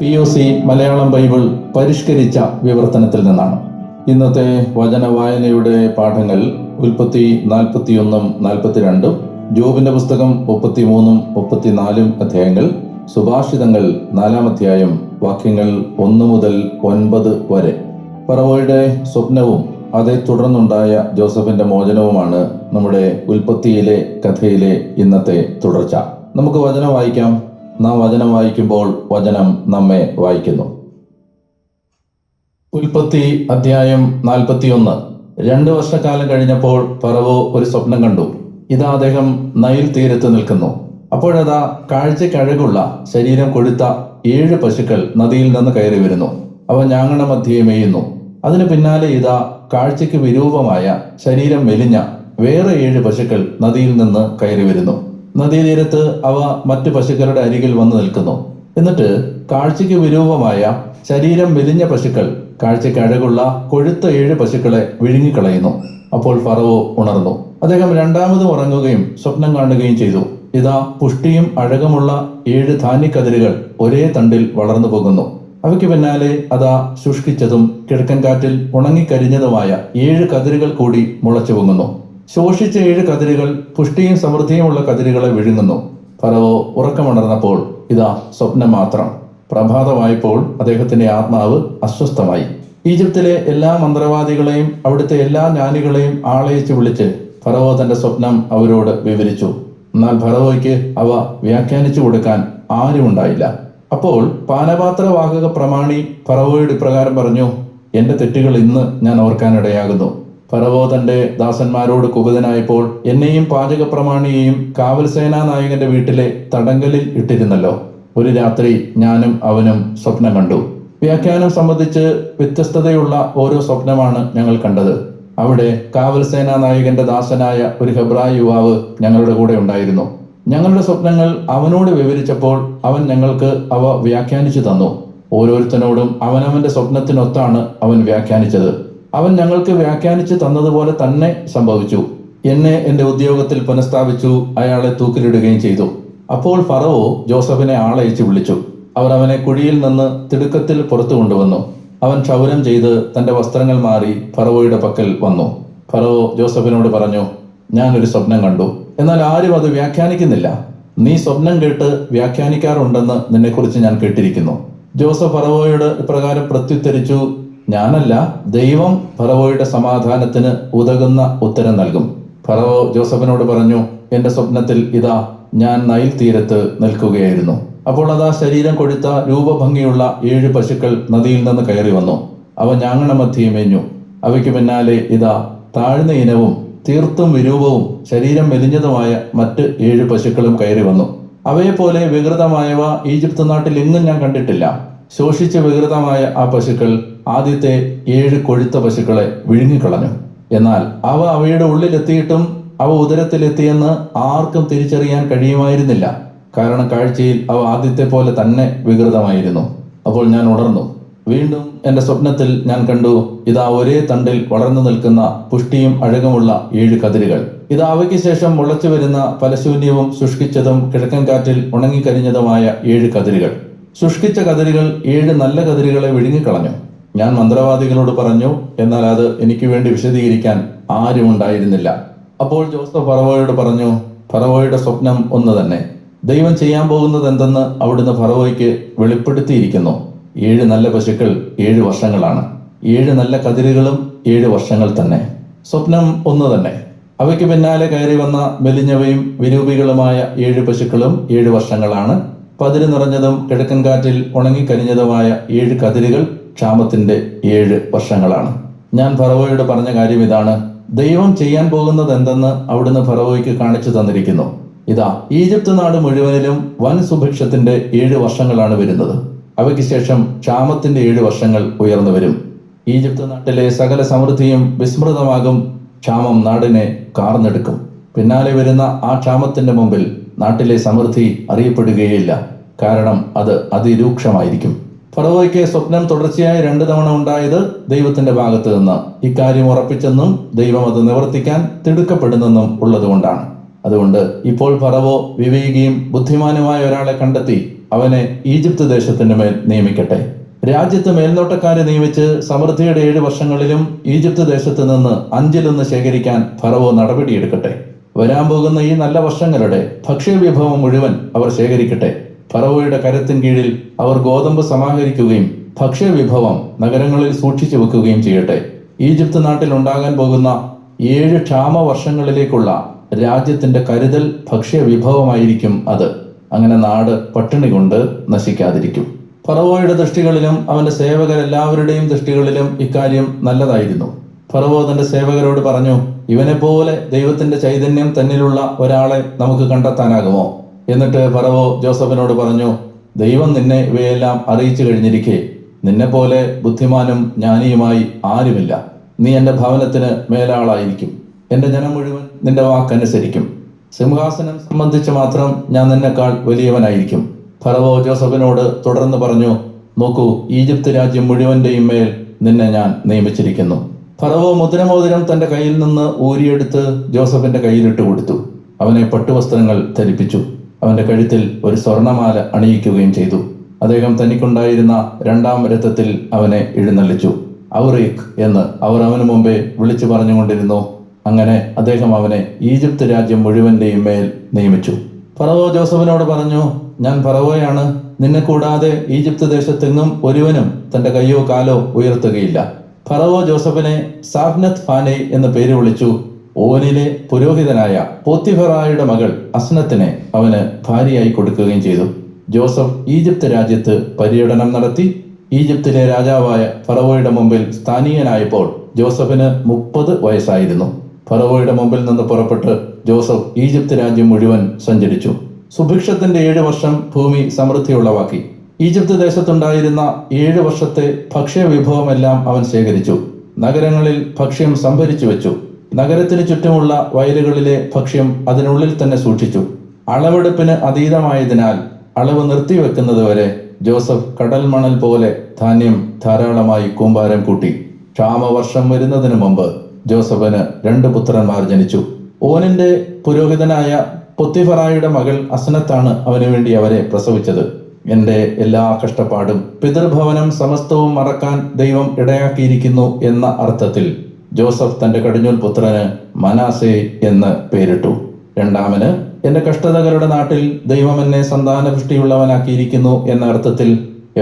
POC Malayalam Bible പരിഷ്കരിച്ച വിവർത്തനത്തിൽ നിന്നാണ്. ഇന്നത്തെ വചന വായനയുടെ പാഠങ്ങൾ ഉൽപ്പത്തി 41, 42, ജോബിന്റെ പുസ്തകം 33, 34 അധ്യായങ്ങൾ, സുഭാഷിതങ്ങൾ 4 അധ്യായം വാക്യങ്ങൾ 1 മുതൽ 9 വരെ. ഫറവോയുടെ സ്വപ്നവും അതേ തുടർന്നുണ്ടായ ജോസഫിന്റെ മോചനവുമാണ് നമ്മുടെ ഉൽപ്പത്തിയിലെ കഥയിലെ ഇന്നത്തെ തുടർച്ച. നമുക്ക് വചനം വായിക്കാം. നാം വചനം വായിക്കുമ്പോൾ വചനം നമ്മെ വായിക്കുന്നു. ഉൽപ്പത്തി അധ്യായം 41. 2 വർഷക്കാലം കഴിഞ്ഞപ്പോൾ ഫറവോ ഒരു സ്വപ്നം കണ്ടു. ഇതാ അദ്ദേഹം നൈൽ തീരത്ത് നിൽക്കുന്നു. അപ്പോഴതാ കാഴ്ചക്കഴകുള്ള ശരീരം കൊഴുത്ത 7 പശുക്കൾ നദിയിൽ നിന്ന് കയറി വരുന്നു. അവ ഞാങ്ങണ മധ്യേ മേയുന്നു. അതിനു പിന്നാലെ ഇതാ കാഴ്ചയ്ക്ക് വിരൂപമായ ശരീരം മെലിഞ്ഞ വേറെ 7 പശുക്കൾ നദിയിൽ നിന്ന് കയറി വരുന്നു. നദീതീരത്ത് അവ മറ്റു പശുക്കളുടെ അരികിൽ വന്നു നിൽക്കുന്നു. എന്നിട്ട് കാഴ്ചയ്ക്ക് വിരൂപമായ ശരീരം മെലിഞ്ഞ പശുക്കൾ കാഴ്ചയ്ക്ക് അഴകുള്ള കൊഴുത്ത 7 പശുക്കളെ വിഴുങ്ങിക്കളയുന്നു. അപ്പോൾ ഫറവോ ഉണർന്നു. അദ്ദേഹം രണ്ടാമതും ഉറങ്ങുകയും സ്വപ്നം കാണുകയും ചെയ്തു. ഇതാ പുഷ്ടിയും അഴകുമുള്ള 7 ധാന്യക്കതിരുകൾ ഒരേ തണ്ടിൽ വളർന്നു പോകുന്നു. അവയ്ക്ക് പിന്നാലെ അതാ ശുഷ്കിച്ചതും കിഴക്കൻ കാറ്റിൽ ഉണങ്ങിക്കരിഞ്ഞതുമായ 7 കതിരുകൾ കൂടി മുളച്ചു പൊങ്ങുന്നു. ശോഷിച്ച 7 കതിരുകൾ പുഷ്ടിയും സമൃദ്ധിയുമുള്ള കതിരുകളെ വിഴുങ്ങുന്നു. ഫറവോ ഉറക്കമുണർന്നപ്പോൾ ഇതാ സ്വപ്നം മാത്രം. പ്രഭാതമായപ്പോൾ അദ്ദേഹത്തിന്റെ ആത്മാവ് അസ്വസ്ഥമായി. ഈജിപ്തിലെ എല്ലാ മന്ത്രവാദികളെയും അവിടുത്തെ എല്ലാ ജ്ഞാനികളെയും ആളയച്ച് വിളിച്ച് ഫറവോ തന്റെ സ്വപ്നം അവരോട് വിവരിച്ചു. എന്നാൽ ഫറവോയ്ക്ക് അവ വ്യാഖ്യാനിച്ചു കൊടുക്കാൻ ആരുമുണ്ടായില്ല. അപ്പോൾ പാനപാത്രവാഹക പ്രമാണി ഫറവോയോട് ഇപ്രകാരം പറഞ്ഞു: എന്റെ തെറ്റുകൾ ഇന്ന് ഞാൻ ഓർക്കാനിടയാകുന്നു. ഫറവോ തന്റെ ദാസന്മാരോട് കുപിതനായപ്പോൾ എന്നെയും പാചക പ്രമാണിയെയും കാവൽ സേനാ നായകന്റെ വീട്ടിലെ തടങ്കലിൽ ഇട്ടിരുന്നല്ലോ. ഒരു രാത്രി ഞാനും അവനും സ്വപ്നം കണ്ടു. വ്യാഖ്യാനം സംബന്ധിച്ച് വ്യത്യസ്തതയുള്ള ഓരോ സ്വപ്നമാണ് ഞങ്ങൾ കണ്ടത്. അവിടെ കാവൽ സേനാ നായകന്റെ ദാസനായ ഒരു ഹെബ്രായ യുവാവ് ഞങ്ങളുടെ കൂടെ ഉണ്ടായിരുന്നു. ഞങ്ങളുടെ സ്വപ്നങ്ങൾ അവനോട് വിവരിച്ചപ്പോൾ അവൻ ഞങ്ങൾക്ക് അവ വ്യാഖ്യാനിച്ചു തന്നു. ഓരോരുത്തരോടും അവനവന്റെ സ്വപ്നത്തിനൊത്താണ് അവൻ വ്യാഖ്യാനിച്ചത്. അവൻ ഞങ്ങൾക്ക് വ്യാഖ്യാനിച്ചു തന്നതുപോലെ തന്നെ സംഭവിച്ചു. എന്നെ എന്റെ ഉദ്യോഗത്തിൽ പുനഃസ്ഥാപിച്ചു. അയാളെ തൂക്കിലിടുകയും ചെയ്തു. അപ്പോൾ ഫറവോ ജോസഫിനെ ആളയച്ച് വിളിച്ചു. അവർ അവനെ കുഴിയിൽ നിന്ന് തിടുക്കത്തിൽ പുറത്തു കൊണ്ടുവന്നു. അവൻ ക്ഷൗരം ചെയ്ത് തന്റെ വസ്ത്രങ്ങൾ മാറി ഫറവോയുടെ പക്കൽ വന്നു. ഫറവോ ജോസഫിനോട് പറഞ്ഞു: ഞാനൊരു സ്വപ്നം കണ്ടു, എന്നാൽ ആരും അത് വ്യാഖ്യാനിക്കുന്നില്ല. നീ സ്വപ്നം കേട്ട് വ്യാഖ്യാനിക്കാറുണ്ടെന്ന് നിന്നെക്കുറിച്ച് ഞാൻ കേട്ടിരിക്കുന്നു. ജോസഫ് ഫറവോയോട് ഇപ്രകാരം പ്രത്യുത്തരിച്ചു: ഞാനല്ല, ദൈവം ഫറവോയുടെ സമാധാനത്തിന് ഉതകുന്ന ഉത്തരം നൽകും. ഫറവോ ജോസഫിനോട് പറഞ്ഞു: എന്റെ സ്വപ്നത്തിൽ ഇതാ ഞാൻ നൈൽ തീരത്ത് നിൽക്കുകയായിരുന്നു. അപ്പോൾ അതാ ശരീരം കൊഴുത്ത രൂപഭംഗിയുള്ള 7 പശുക്കൾ നദിയിൽ നിന്ന് കയറി വന്നു. അവ ഞാങ്ങണ മധ്യേ മേഞ്ഞു. അവയ്ക്ക് പിന്നാലെ ഇതാ താഴ്ന്ന ഇനവും തീർത്തും വിരൂപവും ശരീരം മെലിഞ്ഞതുമായ മറ്റ് 7 പശുക്കളും കയറി വന്നു. അവയെപ്പോലെ വികൃതമായവ ഈജിപ്ത് നാട്ടിൽ എങ്ങും ഞാൻ കണ്ടിട്ടില്ല. ശോഷിച്ച് വികൃതമായ ആ പശുക്കൾ ആദ്യത്തെ 7 കൊഴുത്ത പശുക്കളെ വിഴുങ്ങിക്കളഞ്ഞു. എന്നാൽ അവ അവയുടെ ഉള്ളിലെത്തിയിട്ടും അവ ഉദരത്തിലെത്തിയെന്ന് ആർക്കും തിരിച്ചറിയാൻ കഴിയുമായിരുന്നില്ല. കാരണം കാഴ്ചയിൽ അവ ആദ്യത്തെ പോലെ തന്നെ വികൃതമായിരുന്നു. അപ്പോൾ ഞാൻ ഉണർന്നു. വീണ്ടും എന്റെ സ്വപ്നത്തിൽ ഞാൻ കണ്ടു, ഇതാ ഒരേ തണ്ടിൽ വളർന്നു നിൽക്കുന്ന പുഷ്ടിയും അഴകുമുള്ള 7 കതിരുകൾ. ഇതാ അവയ്ക്ക് ശേഷം മുളച്ചു വരുന്ന ഫലശൂന്യവും ശുഷ്കിച്ചതും കിഴക്കൻ കാറ്റിൽ ഉണങ്ങിക്കരിഞ്ഞതുമായ 7 കതിരുകൾ. ശുഷ്കിച്ച കതിരുകൾ 7 നല്ല കതിരുകളെ വിഴുങ്ങിക്കളഞ്ഞു. ഞാൻ മന്ത്രവാദികളോട് പറഞ്ഞു, എന്നാൽ അത് എനിക്ക് വേണ്ടി വിശദീകരിക്കാൻ ആരുമുണ്ടായിരുന്നില്ല. അപ്പോൾ ജോസഫ് ഫറവോയോട് പറഞ്ഞു: ഫറവോയുടെ സ്വപ്നം ഒന്ന് തന്നെ. ദൈവം ചെയ്യാൻ പോകുന്നത് എന്തെന്ന് അവിടുന്ന് ഫറവോയ്ക്ക് വെളിപ്പെടുത്തിയിരിക്കുന്നു. 7 നല്ല പശുക്കൾ 7 വർഷങ്ങളാണ്. 7 നല്ല കതിരുകളും 7 വർഷങ്ങൾ തന്നെ. സ്വപ്നം ഒന്ന് തന്നെ. അവയ്ക്ക് പിന്നാലെ കയറി വന്ന മെലിഞ്ഞവയും വിരൂപികളുമായ 7 പശുക്കളും 7 വർഷങ്ങളാണ്. പതിര് നിറഞ്ഞതും കിഴക്കൻ കാറ്റിൽ ഉണങ്ങിക്കരിഞ്ഞതുമായ 7 കതിരുകൾ ക്ഷാമത്തിന്റെ 7 വർഷങ്ങളാണ്. ഞാൻ ഫറവോയോട് പറഞ്ഞ കാര്യം ഇതാണ്: ദൈവം ചെയ്യാൻ പോകുന്നത് എന്തെന്ന് അവിടുന്ന് ഫറവോയ്ക്ക് കാണിച്ചു തന്നിരിക്കുന്നു. ഇതാ ഈജിപ്ത് നാട് മുഴുവനിലും വൻ സുഭിക്ഷത്തിന്റെ 7 വർഷങ്ങളാണ് വരുന്നത്. അവയ്ക്ക് ശേഷം ക്ഷാമത്തിന്റെ 7 വർഷങ്ങൾ ഉയർന്നു വരും. ഈജിപ്ത് നാട്ടിലെ സകല സമൃദ്ധിയും വിസ്മൃതമാകും. ക്ഷാമം നാടിനെ കാർന്നെടുക്കും. പിന്നാലെ വരുന്ന ആ ക്ഷാമത്തിന്റെ മുമ്പിൽ നാട്ടിലെ സമൃദ്ധി അറിയപ്പെടുകയില്ല. കാരണം അത് അതിരൂക്ഷമായിരിക്കും. ഫറവോയ്ക്ക് സ്വപ്നം തുടർച്ചയായി 2 തവണ ഉണ്ടായത് ദൈവത്തിന്റെ ഭാഗത്ത് നിന്ന് ഇക്കാര്യം ഉറപ്പിച്ചെന്നും ദൈവം അത് നിവർത്തിക്കാൻ തിടുക്കപ്പെടുന്നെന്നും ഉള്ളതുകൊണ്ടാണ്. അതുകൊണ്ട് ഇപ്പോൾ ഫറവോ വിവേകിയും ബുദ്ധിമാനുമായ ഒരാളെ കണ്ടെത്തി അവനെ ഈജിപ്ത് ദേശത്തിന് മേൽ നിയമിക്കട്ടെ. രാജ്യത്ത് മേൽനോട്ടക്കാരെ നിയമിച്ച് സമൃദ്ധിയുടെ 7 വർഷങ്ങളിലും ഈജിപ്ത് ദേശത്ത് നിന്ന് 1/5 ശേഖരിക്കാൻ ഫറവോ നടപടിയെടുക്കട്ടെ. വരാൻ പോകുന്ന ഈ നല്ല വർഷങ്ങളുടെ ഭക്ഷ്യവിഭവം മുഴുവൻ അവർ ശേഖരിക്കട്ടെ. ഫറവോയുടെ കരത്തിൻ കീഴിൽ അവർ ഗോതമ്പ് സമാഹരിക്കുകയും ഭക്ഷ്യവിഭവം നഗരങ്ങളിൽ സൂക്ഷിച്ചു വെക്കുകയും ചെയ്യട്ടെ. ഈജിപ്ത് നാട്ടിൽ ഉണ്ടാകാൻ പോകുന്ന 7 ക്ഷാമ വർഷങ്ങളിലേക്കുള്ള രാജ്യത്തിന്റെ കരുതൽ ഭക്ഷ്യവിഭവമായിരിക്കും അത്. അങ്ങനെ നാട് പട്ടിണി കൊണ്ട് നശിക്കാതിരിക്കും. ഫറവോയുടെ ദൃഷ്ടികളിലും അവന്റെ സേവകരെല്ലാവരുടെയും ദൃഷ്ടികളിലും ഇക്കാര്യം നല്ലതായിരുന്നു. ഫറവോ തന്റെ സേവകരോട് പറഞ്ഞു, ഇവനെപ്പോലെ ദൈവത്തിന്റെ ചൈതന്യം തന്നിലുള്ള ഒരാളെ നമുക്ക് കണ്ടെത്താനാകുമോ? എന്നിട്ട് ഫറവോ ജോസഫിനോട് പറഞ്ഞു, ദൈവം നിന്നെ ഇവയെല്ലാം അറിയിച്ചു കഴിഞ്ഞിരിക്കെ നിന്നെപ്പോലെ ബുദ്ധിമാനും ജ്ഞാനിയുമായി ആരുമില്ല. നീ എൻ്റെ ഭവനത്തിന് മേലാളായിരിക്കും. എൻ്റെ ജനം മുഴുവൻ നിന്റെ വാക്കനുസരിക്കും. സിംഹാസനം സംബന്ധിച്ച് മാത്രം ഞാൻ നിന്നെക്കാൾ വലിയവനായിരിക്കും. ഫറവോ ജോസഫിനോട് തുടർന്ന് പറഞ്ഞു, നോക്കൂ, ഈജിപ്ത് രാജ്യം മുഴുവന്റെയും മേൽ നിന്നെ ഞാൻ നിയമിച്ചിരിക്കുന്നു. ഫറവോ മുദ്രമോതിരം തന്റെ കയ്യിൽ നിന്ന് ഊരിയെടുത്ത് ജോസഫിന്റെ കയ്യിലിട്ട് കൊടുത്തു. അവനെ പട്ടുവസ്ത്രങ്ങൾ ധരിപ്പിച്ചു. അവന്റെ കഴുത്തിൽ ഒരു സ്വർണമാല അണിയിക്കുകയും ചെയ്തു. അദ്ദേഹം തനിക്കുണ്ടായിരുന്ന 2-ാം രഥത്തിൽ അവനെ എഴുന്നള്ളിച്ചു. ഔറേക്ക് എന്ന് അവർ അവന് മുമ്പേ വിളിച്ചു പറഞ്ഞുകൊണ്ടിരുന്നു. അങ്ങനെ അദ്ദേഹം അവനെ ഈജിപ്ത് രാജ്യം മുഴുവന്റെയും മേൽ നിയമിച്ചു. ഫറവോ ജോസഫിനോട് പറഞ്ഞു, ഞാൻ ഫറവോയാണ്. നിന്നെ കൂടാതെ ഈജിപ്ത് ദേശത്തെങ്ങും ഒരുവനും തന്റെ കയ്യോ കാലോ ഉയർത്തുകയില്ല. ഫറവോ ജോസഫിനെ സാഫ്നത്ത് ഫാനെ എന്ന് പേര് വിളിച്ചു. ഓനിലെ പുരോഹിതനായ പോത്തിഫറായുടെ മകൾ അസ്നത്തിനെ അവന് ഭാര്യയായി കൊടുക്കുകയും ചെയ്തു. ജോസഫ് ഈജിപ്ത് രാജ്യത്ത് പര്യടനം നടത്തി. ഈജിപ്തിലെ രാജാവായ ഫറവോയുടെ മുമ്പിൽ സ്ഥാനീയനായപ്പോൾ ജോസഫിന് 30 വയസ്സായിരുന്നു. ഫറവോയുടെ മുമ്പിൽ നിന്ന് പുറപ്പെട്ട് ജോസഫ് ഈജിപ്ത് രാജ്യം മുഴുവൻ സഞ്ചരിച്ചു. സുഭിക്ഷത്തിന്റെ 7 വർഷം ഭൂമി സമൃദ്ധിയുള്ളവാക്കി. ഈജിപ്ത് ദേശത്തുണ്ടായിരുന്ന 7 വർഷത്തെ ഭക്ഷ്യവിഭവമെല്ലാം അവൻ ശേഖരിച്ചു. നഗരങ്ങളിൽ ഭക്ഷ്യം സംഭരിച്ചു വെച്ചു. നഗരത്തിന് ചുറ്റുമുള്ള വയലുകളിലെ ഭക്ഷ്യം അതിനുള്ളിൽ തന്നെ സൂക്ഷിച്ചു. അളവെടുപ്പിന് അതീതമായതിനാൽ അളവ് നിർത്തിവെക്കുന്നതുവരെ ജോസഫ് കടൽ മണൽ പോലെ ധാന്യം ധാരാളമായി കൂമ്പാരം കൂട്ടി. ക്ഷാമവർഷം വരുന്നതിന് മുമ്പ് ജോസഫിന് 2 പുത്രന്മാർ ജനിച്ചു. ഓനിന്റെ പുരോഹിതനായ പൊത്തിഫറായുടെ മകൾ അസ്നത്താണ് അവന് വേണ്ടി അവരെ പ്രസവിച്ചത്. എന്റെ എല്ലാ കഷ്ടപ്പാടും പിതൃഭവനം സമസ്തവും മറക്കാൻ ദൈവം ഇടയാക്കിയിരിക്കുന്നു എന്ന അർത്ഥത്തിൽ ജോസഫ് തന്റെ കടിഞ്ഞൂൽ പുത്രന് മനാസെ എന്ന് പേരിട്ടു. 2-ാമന് എന്റെ കഷ്ടതകളുടെ നാട്ടിൽ ദൈവം എന്നെ സന്താനപുഷ്ടിയുള്ളവനാക്കിയിരിക്കുന്നു എന്ന അർത്ഥത്തിൽ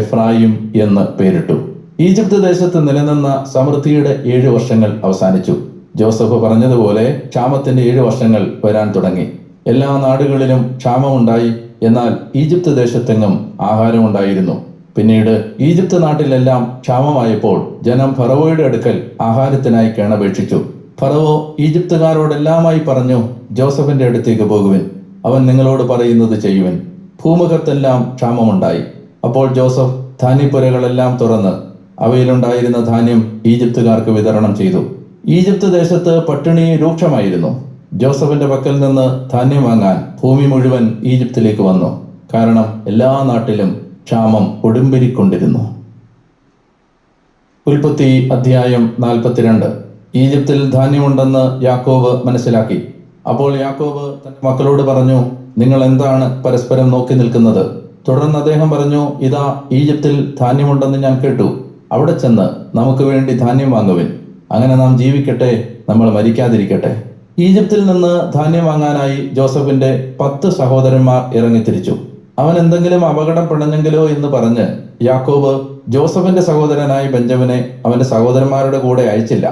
എഫ്രായിം എന്ന് പേരിട്ടു. ഈജിപ്ത് ദേശത്ത് നിലനിന്ന സമൃദ്ധിയുടെ 7 വർഷങ്ങൾ അവസാനിച്ചു. ജോസഫ് പറഞ്ഞതുപോലെ ക്ഷാമത്തിന്റെ 7 വർഷങ്ങൾ വരാൻ തുടങ്ങി. എല്ലാ നാടുകളിലും ക്ഷാമമുണ്ടായി. എന്നാൽ ഈജിപ്ത് ദേശത്തെങ്ങും ആഹാരമുണ്ടായിരുന്നു. പിന്നീട് ഈജിപ്ത് നാട്ടിലെല്ലാം ക്ഷാമമായപ്പോൾ ജനം ഫറവോയുടെ അടുക്കൽ ആഹാരത്തിനായി കേണപേക്ഷിച്ചു. ഫറവോ ഈജിപ്തുകാരോടെല്ലാമായി പറഞ്ഞു, ജോസഫിന്റെ അടുത്തേക്ക് പോകുവിൻ, അവൻ നിങ്ങളോട് പറയുന്നത് ചെയ്യുവിൻ. ഭൂമുഖത്തെല്ലാം ക്ഷാമമുണ്ടായി. അപ്പോൾ ജോസഫ് ധാന്യപ്പുരകളെല്ലാം തുറന്ന് അവയിലുണ്ടായിരുന്ന ധാന്യം ഈജിപ്തുകാർക്ക് വിതരണം ചെയ്തു. ഈജിപ്ത് ദേശത്ത് പട്ടിണി രൂക്ഷമായിരുന്നു. ജോസഫിന്റെ പക്കൽ നിന്ന് ധാന്യം വാങ്ങാൻ ഭൂമി മുഴുവൻ ഈജിപ്തിലേക്ക് വന്നു. കാരണം എല്ലാ നാട്ടിലും ക്ഷാമം കൊടുമ്പിരിക്കൊണ്ടിരുന്നു. ഉൽപ്പത്തി അധ്യായം 42. ഈജിപ്തിൽ ധാന്യമുണ്ടെന്ന് യാക്കോബ് മനസ്സിലാക്കി. അപ്പോൾ യാക്കോബ് തന്റെ മക്കളോട് പറഞ്ഞു, നിങ്ങൾ എന്താണ് പരസ്പരം നോക്കി നിൽക്കുന്നത്? തുടർന്ന് അദ്ദേഹം പറഞ്ഞു, ഇതാ ഈജിപ്തിൽ ധാന്യമുണ്ടെന്ന് ഞാൻ കേട്ടു. അവിടെ ചെന്ന് നമുക്ക് വേണ്ടി ധാന്യം വാങ്ങുവിൻ. അങ്ങനെ നാം ജീവിക്കട്ടെ, നമ്മൾ മരിക്കാതിരിക്കട്ടെ. ഈജിപ്തിൽ നിന്ന് ധാന്യം വാങ്ങാനായി ജോസഫിന്റെ 10 സഹോദരന്മാർ ഇറങ്ങിത്തിരിച്ചു. അവൻ എന്തെങ്കിലും അപകടം പിണഞ്ഞെങ്കിലോ എന്ന് പറഞ്ഞ് യാക്കോബ് ജോസഫിന്റെ സഹോദരനായ ബെഞ്ചമിനെ അവന്റെ സഹോദരന്മാരുടെ കൂടെ അയച്ചില്ല.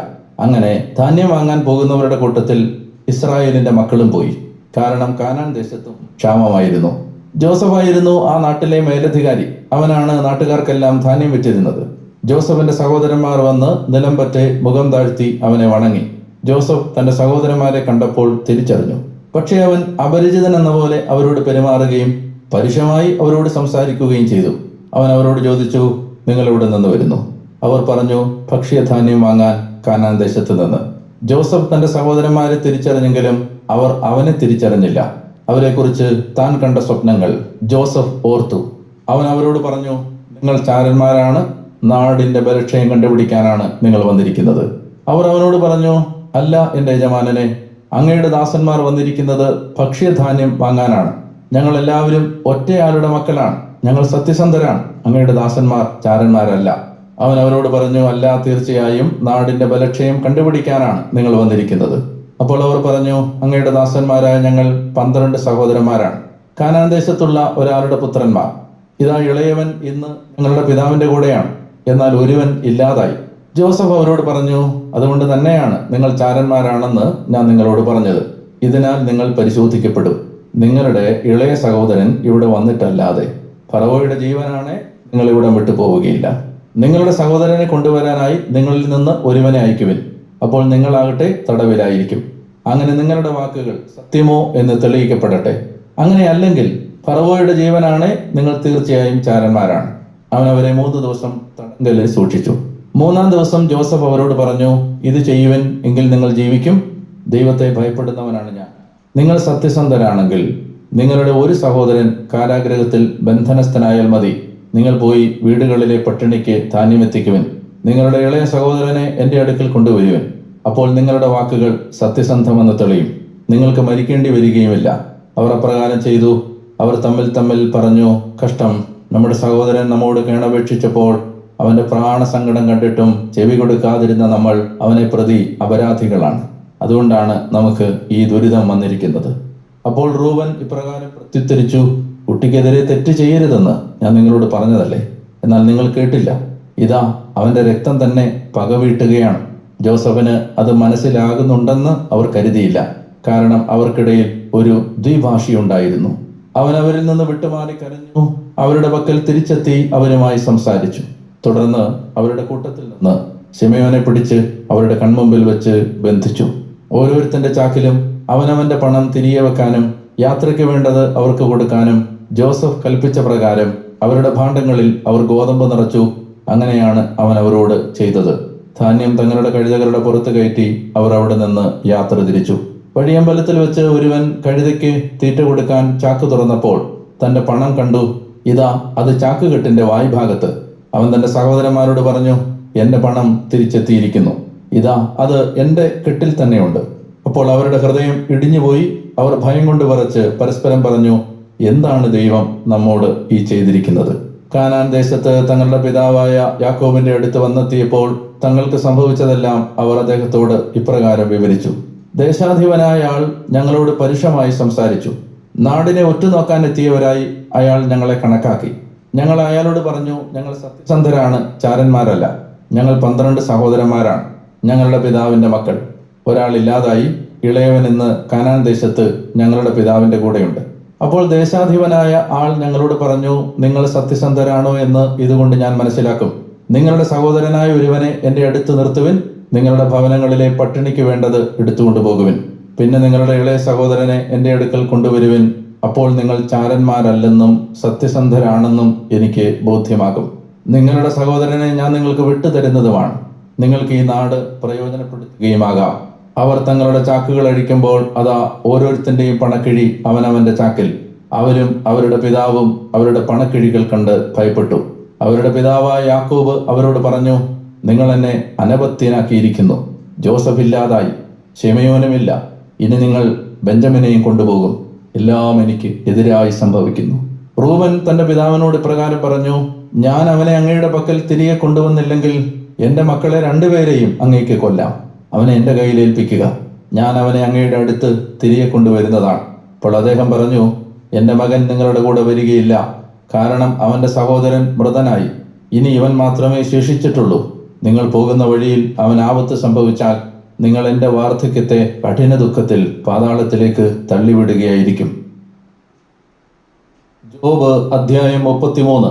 അങ്ങനെ ധാന്യം വാങ്ങാൻ പോകുന്നവരുടെ കൂട്ടത്തിൽ ഇസ്രായേലിന്റെ മക്കളും പോയി. കാരണം കാനാൻ ദേശത്തും ക്ഷാമമായിരുന്നു. ജോസഫായിരുന്നു ആ നാട്ടിലെ മേലധികാരി. അവനാണ് നാട്ടുകാർക്കെല്ലാം ധാന്യം വിറ്റിരുന്നത്. ജോസഫിന്റെ സഹോദരന്മാർ വന്ന് നിലം പറ്റെ മുഖം താഴ്ത്തി അവനെ വണങ്ങി. ജോസഫ് തന്റെ സഹോദരന്മാരെ കണ്ടപ്പോൾ തിരിച്ചറിഞ്ഞു. പക്ഷെ അവൻ അപരിചിതൻ എന്ന പോലെ അവരോട് പെരുമാറുകയും പരുഷമായി അവരോട് സംസാരിക്കുകയും ചെയ്തു. അവൻ അവരോട് ചോദിച്ചു, നിങ്ങൾ എവിടെ നിന്ന് വരുന്നു? അവർ പറഞ്ഞു, ഭക്ഷ്യധാന്യം വാങ്ങാൻ കാനാൻ ദേശത്ത് നിന്ന്. ജോസഫ് തന്റെ സഹോദരന്മാരെ തിരിച്ചറിഞ്ഞെങ്കിലും അവർ അവനെ തിരിച്ചറിഞ്ഞില്ല. അവരെക്കുറിച്ച് താൻ കണ്ട സ്വപ്നങ്ങൾ ജോസഫ് ഓർത്തു. അവൻ അവരോട് പറഞ്ഞു, നിങ്ങൾ ചാരന്മാരാണ്, നാടിന്റെ ബലക്ഷയം കണ്ടുപിടിക്കാനാണ് നിങ്ങൾ വന്നിരിക്കുന്നത്. അവർ അവനോട് പറഞ്ഞു, അല്ല എന്റെ യജമാനനെ, അങ്ങയുടെ ദാസന്മാർ വന്നിരിക്കുന്നത് ഭക്ഷ്യധാന്യം വാങ്ങാനാണ്. ഞങ്ങൾ എല്ലാവരും ഒറ്റയാളുടെ മക്കളാണ്. ഞങ്ങൾ സത്യസന്ധരാണ്, അങ്ങയുടെ ദാസന്മാർ ചാരന്മാരല്ല. അവൻ അവരോട് പറഞ്ഞു, അല്ല, തീർച്ചയായും നാടിന്റെ ബലക്ഷയം കണ്ടുപിടിക്കാനാണ് നിങ്ങൾ വന്നിരിക്കുന്നത്. അപ്പോൾ അവർ പറഞ്ഞു, അങ്ങയുടെ ദാസന്മാരായ ഞങ്ങൾ 12 സഹോദരന്മാരാണ്, കാനാൻ ദേശത്തുള്ള ഒരാളുടെ പുത്രന്മാർ. ഇതാ ഇളയവൻ ഇന്ന് ഞങ്ങളുടെ പിതാവിന്റെ കൂടെയാണ്, എന്നാൽ ഒരുവൻ ഇല്ലാതായി. ജോസഫ് അവരോട് പറഞ്ഞു, അതുകൊണ്ട് തന്നെയാണ് നിങ്ങൾ ചാരന്മാരാണെന്ന് ഞാൻ നിങ്ങളോട് പറഞ്ഞത്. ഇതിനാൽ നിങ്ങൾ പരിശോധിക്കപ്പെടും. നിങ്ങളുടെ ഇളയ സഹോദരൻ ഇവിടെ വന്നിട്ടല്ലാതെ ഫറവോയുടെ ജീവനാണെ നിങ്ങൾ ഇവിടെ വിട്ടു പോവുകയില്ല. നിങ്ങളുടെ സഹോദരനെ കൊണ്ടുവരാനായി നിങ്ങളിൽ നിന്ന് ഒരുവനെ അയക്കുവിൻ. അപ്പോൾ നിങ്ങളാകട്ടെ തടവിലായിരിക്കും. അങ്ങനെ നിങ്ങളുടെ വാക്കുകൾ സത്യമോ എന്ന് തെളിയിക്കപ്പെടട്ടെ. അങ്ങനെ അല്ലെങ്കിൽ ഫറവോയുടെ ജീവനാണെ നിങ്ങൾ തീർച്ചയായും ചാരന്മാരാണ്. അവൻ അവരെ 3 ദിവസം തടങ്കലിൽ സൂക്ഷിച്ചു. 3-ാം ദിവസം ജോസഫ് അവരോട് പറഞ്ഞു, ഇത് ചെയ്യുവൻ, എങ്കിൽ നിങ്ങൾ ജീവിക്കും. ദൈവത്തെ ഭയപ്പെടുന്നവനാണ് ഞാൻ. നിങ്ങൾ സത്യസന്ധരാണെങ്കിൽ നിങ്ങളുടെ ഒരു സഹോദരൻ കാരാഗൃഹത്തിൽ ബന്ധനസ്ഥനായാൽ മതി. നിങ്ങൾ പോയി വീടുകളിലെ പട്ടിണിക്ക് ധാന്യമെത്തിക്കുവൻ. നിങ്ങളുടെ ഇളയ സഹോദരനെ എൻ്റെ അടുക്കൽ കൊണ്ടുവരുവൻ. അപ്പോൾ നിങ്ങളുടെ വാക്കുകൾ സത്യസന്ധമെന്ന് തെളിയും, നിങ്ങൾക്ക് മരിക്കേണ്ടി വരികയുമില്ല. അവർ അപ്രകാരം ചെയ്തു. അവർ തമ്മിൽ പറഞ്ഞു, കഷ്ടം, നമ്മുടെ സഹോദരൻ നമ്മോട് കേണപേക്ഷിച്ചപ്പോൾ അവന്റെ പ്രാണസങ്കടം കണ്ടിട്ടും ചെവി കൊടുക്കാതിരുന്ന നമ്മൾ അവനെ പ്രതി അപരാധികളാണ്. അതുകൊണ്ടാണ് നമുക്ക് ഈ ദുരിതം വന്നിരിക്കുന്നത്. അപ്പോൾ റൂബൻ ഇപ്രകാരം പ്രത്യുത്തരിച്ചു, കുട്ടിക്കെതിരെ തെറ്റ് ചെയ്യരുതെന്ന് ഞാൻ നിങ്ങളോട് പറഞ്ഞതല്ലേ, എന്നാൽ നിങ്ങൾ കേട്ടില്ല. ഇതാ അവന്റെ രക്തം തന്നെ പകവീട്ടുകയാണ്. ജോസഫിന് അത് മനസ്സിലാകുന്നുണ്ടെന്ന് അവർ കരുതിയില്ല, കാരണം അവർക്കിടയിൽ ഒരു ദ്വിഭാഷിയുണ്ടായിരുന്നു. അവൻ അവരിൽ നിന്ന് വിട്ടുമാറി കരഞ്ഞു. അവരുടെ പക്കൽ തിരിച്ചെത്തി അവരുമായി സംസാരിച്ചു. തുടർന്ന് അവരുടെ കൂട്ടത്തിൽ നിന്ന് ശിമയോനെ പിടിച്ച് അവരുടെ കൺമുമ്പിൽ വെച്ച് ബന്ധിച്ചു. ഓരോരുത്തന്റെ ചാക്കിലും അവനവന്റെ പണം തിരികെ വെക്കാനും യാത്രയ്ക്ക് വേണ്ടത് അവർക്ക് കൊടുക്കാനും ജോസഫ് കൽപ്പിച്ച പ്രകാരം അവരുടെ ഭാണ്ഡങ്ങളിൽ അവർ ഗോതമ്പ് നിറച്ചു. അങ്ങനെയാണ് അവൻ അവരോട് ചെയ്തത്. ധാന്യം തങ്ങളുടെ കഴുതകളുടെ പുറത്ത് കയറ്റി അവർ അവിടെ നിന്ന് യാത്ര തിരിച്ചു. വഴിയമ്പലത്തിൽ വെച്ച് ഒരുവൻ കഴുതയ്ക്ക് തീറ്റ കൊടുക്കാൻ ചാക്ക് തുറന്നപ്പോൾ തന്റെ പണം കണ്ടു. ഇതാ അത് ചാക്കുകെട്ടിന്റെ വായ്ഭാഗത്ത്. അവൻ തന്റെ സഹോദരന്മാരോട് പറഞ്ഞു, എന്റെ പണം തിരിച്ചെത്തിയിരിക്കുന്നു. ഇതാ അത് എന്റെ കെട്ടിൽ തന്നെയുണ്ട്. അപ്പോൾ അവരുടെ ഹൃദയം ഇടിഞ്ഞുപോയി. അവർ ഭയം കൊണ്ട് വിറച്ച് പരസ്പരം പറഞ്ഞു, എന്താണ് ദൈവം നമ്മോട് ഈ ചെയ്തിരിക്കുന്നത്? കാനാൻ ദേശത്ത് തങ്ങളുടെ പിതാവായ യാക്കോബിന്റെ അടുത്ത് വന്നെത്തിയപ്പോൾ തങ്ങൾക്ക് സംഭവിച്ചതെല്ലാം അവർ അദ്ദേഹത്തോട് ഇപ്രകാരം വിവരിച്ചു. ദേശാധിപനായ ആൾ ഞങ്ങളോട് പരുഷമായി സംസാരിച്ചു. നാടിനെ ഒറ്റുനോക്കാൻ എത്തിയവരായി അയാൾ ഞങ്ങളെ കണക്കാക്കി. ഞങ്ങൾ അയാളോട് പറഞ്ഞു, ഞങ്ങൾ സത്യസന്ധരാണ്, ചാരന്മാരല്ല. ഞങ്ങൾ 12 സഹോദരന്മാരാണ്, ഞങ്ങളുടെ പിതാവിന്റെ മക്കൾ. ഒരാൾ ഇല്ലാതായി, ഇളയവൻ ഇന്ന് കാനാൻ ദേശത്ത് ഞങ്ങളുടെ പിതാവിന്റെ കൂടെയുണ്ട്. അപ്പോൾ ദേശാധിപനായ ആൾ ഞങ്ങളോട് പറഞ്ഞു, നിങ്ങൾ സത്യസന്ധരാണോ എന്ന് ഇതുകൊണ്ട് ഞാൻ മനസ്സിലാക്കും. നിങ്ങളുടെ സഹോദരനായ ഒരുവനെ എൻ്റെ അടുത്ത് നിർത്തുവിൻ. നിങ്ങളുടെ ഭവനങ്ങളിലെ പട്ടിണിക്ക് വേണ്ടത് എടുത്തുകൊണ്ടുപോകുവിൻ. പിന്നെ നിങ്ങളുടെ ഇളയ സഹോദരനെ എൻ്റെ അടുക്കൽ കൊണ്ടുവരുവിൻ. അപ്പോൾ നിങ്ങൾ ചാരന്മാരല്ലെന്നും സത്യസന്ധരാണെന്നും എനിക്ക് ബോധ്യമാകും. നിങ്ങളുടെ സഹോദരനെ ഞാൻ നിങ്ങൾക്ക് വിട്ടുതരുന്നതുമാണ്. നിങ്ങൾക്ക് ഈ നാട് പ്രയോജനപ്പെടുത്തുകയുമാകാം. അവർ തങ്ങളുടെ ചാക്കുകൾ അഴിക്കുമ്പോൾ അതാ ഓരോരുത്തന്റെയും പണക്കിഴി അവനവന്റെ ചാക്കിൽ. അവരും അവരുടെ പിതാവും അവരുടെ പണക്കിഴികൾ കണ്ട് ഭയപ്പെട്ടു. അവരുടെ പിതാവായ യാക്കോബ് അവരോട് പറഞ്ഞു, നിങ്ങൾ എന്നെ അനപത്യനാക്കിയിരിക്കുന്നു. ജോസഫ് ഇല്ലാതായി, ശിമയോനുമില്ല. ഇനി നിങ്ങൾ ബെഞ്ചമിനെയും കൊണ്ടുപോകും. എല്ലാം എനിക്ക് എതിരായി സംഭവിക്കുന്നു. റൂബൻ തന്റെ പിതാവിനോട് ഇപ്രകാരം പറഞ്ഞു, ഞാൻ അവനെ അങ്ങയുടെ പക്കൽ തിരികെ കൊണ്ടുവന്നില്ലെങ്കിൽ എന്റെ മക്കളെ 2 പേരെയും അങ്ങേക്ക് കൊല്ലാം. അവനെ എൻ്റെ കയ്യിൽ ഏൽപ്പിക്കുക. ഞാൻ അവനെ അങ്ങയുടെ അടുത്ത് തിരികെ കൊണ്ടുവരുന്നതാണ്. അപ്പോൾ അദ്ദേഹം പറഞ്ഞു, എൻ്റെ മകൻ നിങ്ങളുടെ കൂടെ വരികയില്ല, കാരണം അവന്റെ സഹോദരൻ മൃതനായി. ഇനി ഇവൻ മാത്രമേ ശേഷിച്ചിട്ടുള്ളൂ. നിങ്ങൾ പോകുന്ന വഴിയിൽ അവൻ ആപത്ത് സംഭവിച്ചാൽ നിങ്ങൾ എൻ്റെ വാർദ്ധക്യത്തെ കഠിന ദുഃഖത്തിൽ പാതാളത്തിലേക്ക് തള്ളിവിടുകയായിരിക്കും. ജോബ് അധ്യായം 33.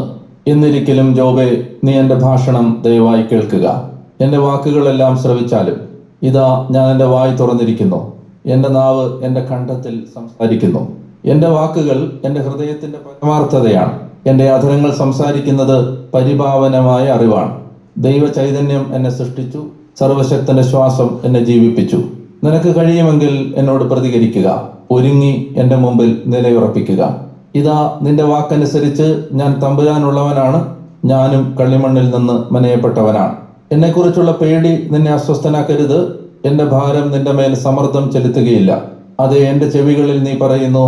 എന്നിരിക്കലും ജോബേ, നീ എൻ്റെ ഭാഷണം ദയവായി കേൾക്കുക. എൻ്റെ വാക്കുകളെല്ലാം ശ്രവിച്ചാലും ഇതാ ഞാൻ എൻ്റെ വായ് തുറന്നിരിക്കുന്നു. എൻ്റെ നാവ് എൻ്റെ കണ്ഠത്തിൽ സംസാരിക്കുന്നു. എൻ്റെ വാക്കുകൾ എൻ്റെ ഹൃദയത്തിൻ്റെ പരമാർത്ഥതയാണ്. എൻ്റെ അധരങ്ങൾ സംസാരിക്കുന്നത് പരിഭാവനമായ അറിവാണ്. ദൈവ ചൈതന്യം എന്നെ സൃഷ്ടിച്ചു, സർവശക്തന്റെ ശ്വാസം എന്നെ ജീവിപ്പിച്ചു. നിനക്ക് കഴിയുമെങ്കിൽ എന്നോട് പ്രതികരിക്കുക, ഒരുങ്ങി എൻ്റെ മുമ്പിൽ നിലയുറപ്പിക്കുക. ഇതാ നിന്റെ വാക്കനുസരിച്ച് ഞാൻ തമ്പുരാനുള്ളവനാണ്, ഞാനും കളിമണ്ണിൽ നിന്ന് മെനയപ്പെട്ടവനാണ്. എന്നെക്കുറിച്ചുള്ള പേടി നിന്നെ അസ്വസ്ഥനാക്കരുത്. എൻ്റെ ഭാരം നിന്റെ മേൽ സമ്മർദ്ദം ചെലുത്തുകയില്ല. അതേ, എൻ്റെ ചെവികളിൽ നീ പറയുന്നു,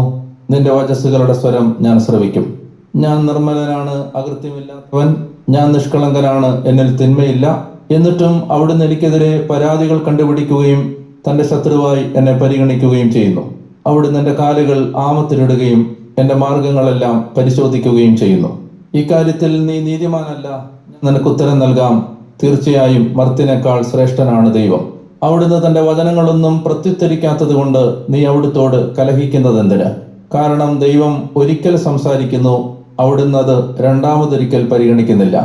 നിന്റെ വചസ്സുകളുടെ സ്വരം ഞാൻ ശ്രവിക്കും. ഞാൻ നിർമ്മലനാണ്, അകൃത്യമില്ലാത്തവൻ, ഞാൻ നിഷ്കളങ്കനാണ്, എന്നിൽ തിന്മയില്ല. എന്നിട്ടും അവിടുന്ന് എനിക്കെതിരെ പരാതികൾ കണ്ടുപിടിക്കുകയും തന്റെ ശത്രുവായി എന്നെ പരിഗണിക്കുകയും ചെയ്യുന്നു. അവിടുന്ന് എൻ്റെ കാലുകൾ ആമത്തിലിടുകയും എൻ്റെ മാർഗങ്ങളെല്ലാം പരിശോധിക്കുകയും ചെയ്യുന്നു. ഇക്കാര്യത്തിൽ നീ നീതിമാനല്ല, ഞാൻ നിനക്ക് ഉത്തരം നൽകാം. തീർച്ചയായും മർത്യനേക്കാൾ ശ്രേഷ്ഠനാണ് ദൈവം. അവിടുന്ന് തന്റെ വചനങ്ങളൊന്നും പ്രത്യുത്തരിക്കാത്തത് കൊണ്ട് നീ അവിടുത്തോട് കലഹിക്കുന്നതെന്തിന്? കാരണം ദൈവം ഒരിക്കൽ സംസാരിക്കുന്നു, അവിടുന്ന് അത് രണ്ടാമതൊരിക്കൽ പരിഗണിക്കുന്നില്ല.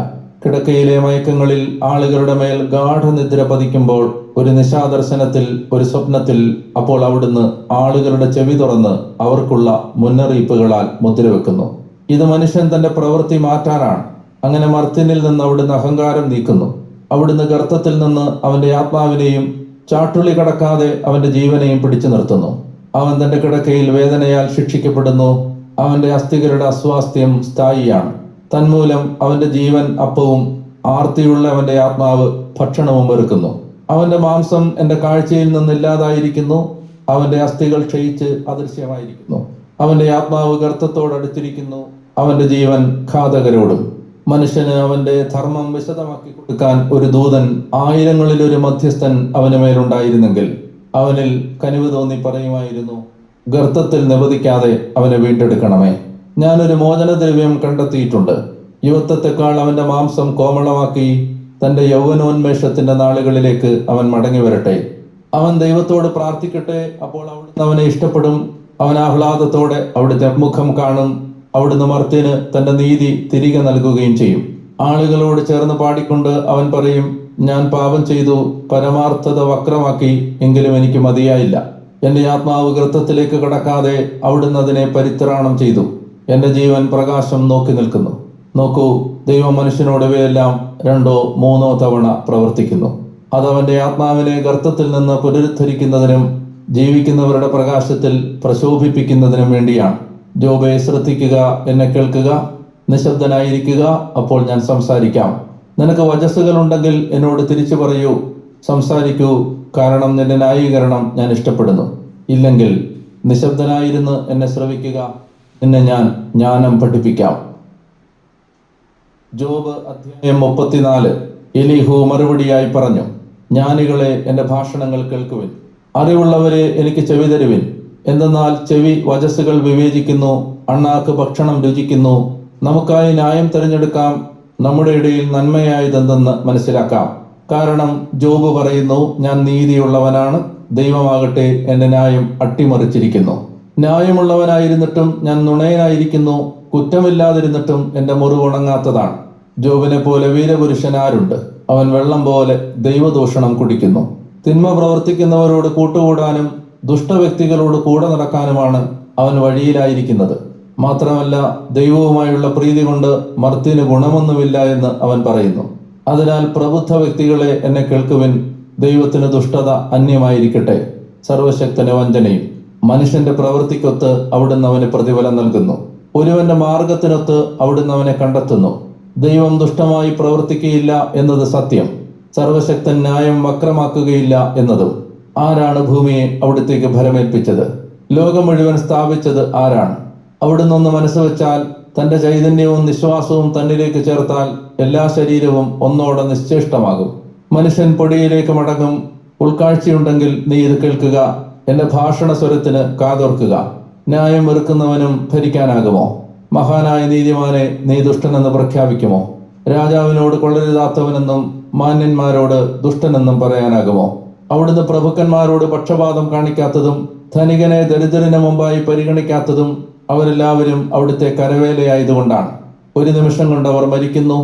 കിടക്കയിലെ മയക്കങ്ങളിൽ ആളുകളുടെ മേൽ ഗാഠനിദ്ര പതിക്കുമ്പോൾ, ഒരു നിശാദർശനത്തിൽ, ഒരു സ്വപ്നത്തിൽ, അപ്പോൾ അവിടുന്ന് ആളുകളുടെ ചെവി തുറന്ന് അവർക്കുള്ള മുന്നറിയിപ്പുകളാൽ മുദ്രവെക്കുന്നു. ഇത് മനുഷ്യൻ തന്റെ പ്രവൃത്തി മാറ്റാനാണ്. അങ്ങനെ മർത്യനിൽ നിന്ന് അവിടുന്ന് അഹങ്കാരം നീക്കുന്നു. അവിടുന്ന് ഗർത്തത്തിൽ നിന്ന് അവന്റെ ആത്മാവിനെയും ചാട്ടുളി കടക്കാതെ അവന്റെ ജീവനെയും പിടിച്ചു നിർത്തുന്നു. അവൻ തന്റെ കിടക്കയിൽ വേദനയാൽ ശിക്ഷിക്കപ്പെടുന്നു. അവന്റെ അസ്ഥികളുടെ അസ്വാസ്ഥ്യം സ്ഥായിയാണ്. തന്മൂലം അവന്റെ ജീവൻ അപ്പവും ആർത്തിയുള്ള അവന്റെ ആത്മാവ് ഭക്ഷണവും വെറുക്കുന്നു. അവന്റെ മാംസം എന്റെ കാഴ്ചയിൽ നിന്നില്ലാതായിരിക്കുന്നു. അവന്റെ അസ്ഥികൾ ക്ഷയിച്ച് അദൃശ്യമായിരിക്കുന്നു. അവന്റെ ആത്മാവ് ഗർത്തത്തോടടുത്തിരിക്കുന്നു. അവന്റെ ജീവൻ ഘാതകരോടും. മനുഷ്യന് അവന്റെ ധർമ്മം വിശദമാക്കി കൊടുക്കാൻ ഒരു ദൂതൻ, ആയിരങ്ങളിൽ ഒരു മധ്യസ്ഥൻ അവന് മേലുണ്ടായിരുന്നെങ്കിൽ അവനിൽ കനിവ് തോന്നി പറയുമായിരുന്നു, ഗർത്തത്തിൽ നിവധിക്കാതെ അവനെ വീണ്ടെടുക്കണമേ. ഞാനൊരു മോചനദ്രവ്യം കണ്ടെത്തിയിട്ടുണ്ട്. യുവത്വത്തെക്കാൾ അവന്റെ മാംസം കോമളമാക്കി തന്റെ യൗവനോന്മേഷത്തിന്റെ നാളുകളിലേക്ക് അവൻ മടങ്ങി വരട്ടെ. അവൻ ദൈവത്തോട് പ്രാർത്ഥിക്കട്ടെ, അപ്പോൾ അവിടുന്ന് അവനെ ഇഷ്ടപ്പെടും. അവൻ ആഹ്ലാദത്തോടെ അവിടുത്തെ മുഖം കാണും. അവിടുന്ന് മർത്യന് തന്റെ നീതി തിരികെ നൽകുകയും ചെയ്യും. ആളുകളോട് ചേർന്ന് പാടിക്കൊണ്ട് അവൻ പറയും, ഞാൻ പാപം ചെയ്തു, പരമാർത്ഥത വക്രമാക്കി, എങ്കിലും എനിക്ക് മതിയായില്ല. എന്റെ ആത്മാവ് ഗർത്തത്തിലേക്ക് കടക്കാതെ അവിടുന്ന് അതിനെ പരിത്രാണം ചെയ്തു. എന്റെ ജീവൻ പ്രകാശം നോക്കി നിൽക്കുന്നു. നോക്കൂ, ദൈവം മനുഷ്യനോട് ഇവയെല്ലാം 2 or 3 തവണ പ്രവർത്തിക്കുന്നു. അതവന്റെ ആത്മാവിനെ ഗർത്തത്തിൽ നിന്ന് പുനരുദ്ധരിക്കുന്നതിനും ജീവിക്കുന്നവരുടെ പ്രകാശത്തിൽ പ്രശോഭിപ്പിക്കുന്നതിനും വേണ്ടിയാണ്. ജോബേ, ശ്രദ്ധിക്കുക, എന്നെ കേൾക്കുക, നിശബ്ദനായിരിക്കുക, അപ്പോൾ ഞാൻ സംസാരിക്കാം. നിനക്ക് വചസ്സുകൾ ഉണ്ടെങ്കിൽ എന്നോട് തിരിച്ചു പറയൂ, സംസാരിക്കൂ, കാരണം നിന്റെ ന്യായീകരണം ഞാൻ ഇഷ്ടപ്പെടുന്നു. ഇല്ലെങ്കിൽ നിശബ്ദനായിരുന്ന് എന്നെ ശ്രവിക്കുക, നിന്നെ ഞാൻ ജ്ഞാനം പഠിപ്പിക്കാം. ജോബ് അധ്യായം 34. എലീഹു മറുപടിയായി പറഞ്ഞു, ജ്ഞാനികളെ എൻ്റെ ഭാഷണങ്ങൾ കേൾക്കുവിൻ, അറിവുള്ളവരെ എനിക്ക് ചെവി തരുവിൻ. എന്തെന്നാൽ ചെവി വചസ്സുകൾ വിവേചിക്കുന്നു, അണ്ണാക്ക് ഭക്ഷണം രുചിക്കുന്നു. നമുക്കായി ന്യായം തിരഞ്ഞെടുക്കാം, നമ്മുടെ ഇടയിൽ നന്മയായതെന്തെന്ന് മനസ്സിലാക്കാം. കാരണം ജോബ് പറയുന്നു, ഞാൻ നീതിയുള്ളവനാണ്, ദൈവമാകട്ടെ എൻ്റെ ന്യായം അട്ടിമറിച്ചിരിക്കുന്നു. ന്യായമുള്ളവനായിരുന്നിട്ടും ഞാൻ നുണയനായിരിക്കുന്നു, കുറ്റമില്ലാതിരുന്നിട്ടും എൻ്റെ മുറിവ് ഉണങ്ങാത്തതാണ്. ജോബിനെ പോലെ വീരപുരുഷൻ ആരുണ്ട്? അവൻ വെള്ളം പോലെ ദൈവദൂഷണം കുടിക്കുന്നു. തിന്മ പ്രവർത്തിക്കുന്നവരോട് കൂട്ടുകൂടാനും ദുഷ്ടവ്യക്തികളോട് കൂടെ നടക്കാനുമാണ് അവൻ വഴിയിലായിരിക്കുന്നത്. മാത്രമല്ല, ദൈവവുമായുള്ള പ്രീതി കൊണ്ട് മർത്യന് ഗുണമൊന്നുമില്ല എന്ന് അവൻ പറയുന്നു. അതിനാൽ പ്രബുദ്ധ വ്യക്തികളെ എന്നെ കേൾക്കുവിൻ, ദൈവത്തിന് ദുഷ്ടത അന്യമായിരിക്കട്ടെ, സർവശക്തന് വഞ്ചനയും. മനുഷ്യന്റെ പ്രവൃത്തിക്കൊത്ത് അവിടുന്ന് അവന് പ്രതിഫലം നൽകുന്നു. ഒരുവന്റെ മാർഗത്തിനൊത്ത് അവിടുന്ന് അവനെ കണ്ടെത്തുന്നു. ദൈവം ദുഷ്ടമായി പ്രവർത്തിക്കുകയില്ല എന്നത് സത്യം, സർവശക്തൻ ന്യായം വക്രമാക്കുകയില്ല എന്നതും. ആരാണ് ഭൂമിയെ അവിടുത്തേക്ക് ഭരമേൽപ്പിച്ചത്? ലോകം മുഴുവൻ സ്ഥാപിച്ചത് ആരാണ്? അവിടുന്ന് ഒന്ന് മനസ്സ് വെച്ചാൽ, തന്റെ ചൈതന്യവും നിശ്വാസവും തന്നിലേക്ക് ചേർത്താൽ എല്ലാ ശരീരവും ഒന്നോടെ നിശ്ചേഷ്ടമാകും. മനുഷ്യൻ പൊടിയിലേക്ക് മടങ്ങും. ഉൾക്കാഴ്ചയുണ്ടെങ്കിൽ നീ ഇത് കേൾക്കുക, എന്റെ ഭാഷണ സ്വരത്തിന് കാതോർക്കുക. ന്യായം വെറുക്കുന്നവനും ഭരിക്കാനാകുമോ? മഹാനായ നീതിമാനെ നീ ദുഷ്ടനെന്ന് പ്രഖ്യാപിക്കുമോ? രാജാവിനോട് കൊള്ളരുതാത്തവനെന്നും മാന്യന്മാരോട് ദുഷ്ടനെന്നും പറയാനാകുമോ? അവിടുന്ന് പ്രഭുക്കന്മാരോട് പക്ഷപാതം കാണിക്കാത്തതും ധനികനെ ദരിദ്രന് മുമ്പായി പരിഗണിക്കാത്തതും അവരെല്ലാവരും അവിടുത്തെ കരവേലയായതുകൊണ്ടാണ്. ഒരു നിമിഷം കൊണ്ട് അവർ മരിക്കുന്നു,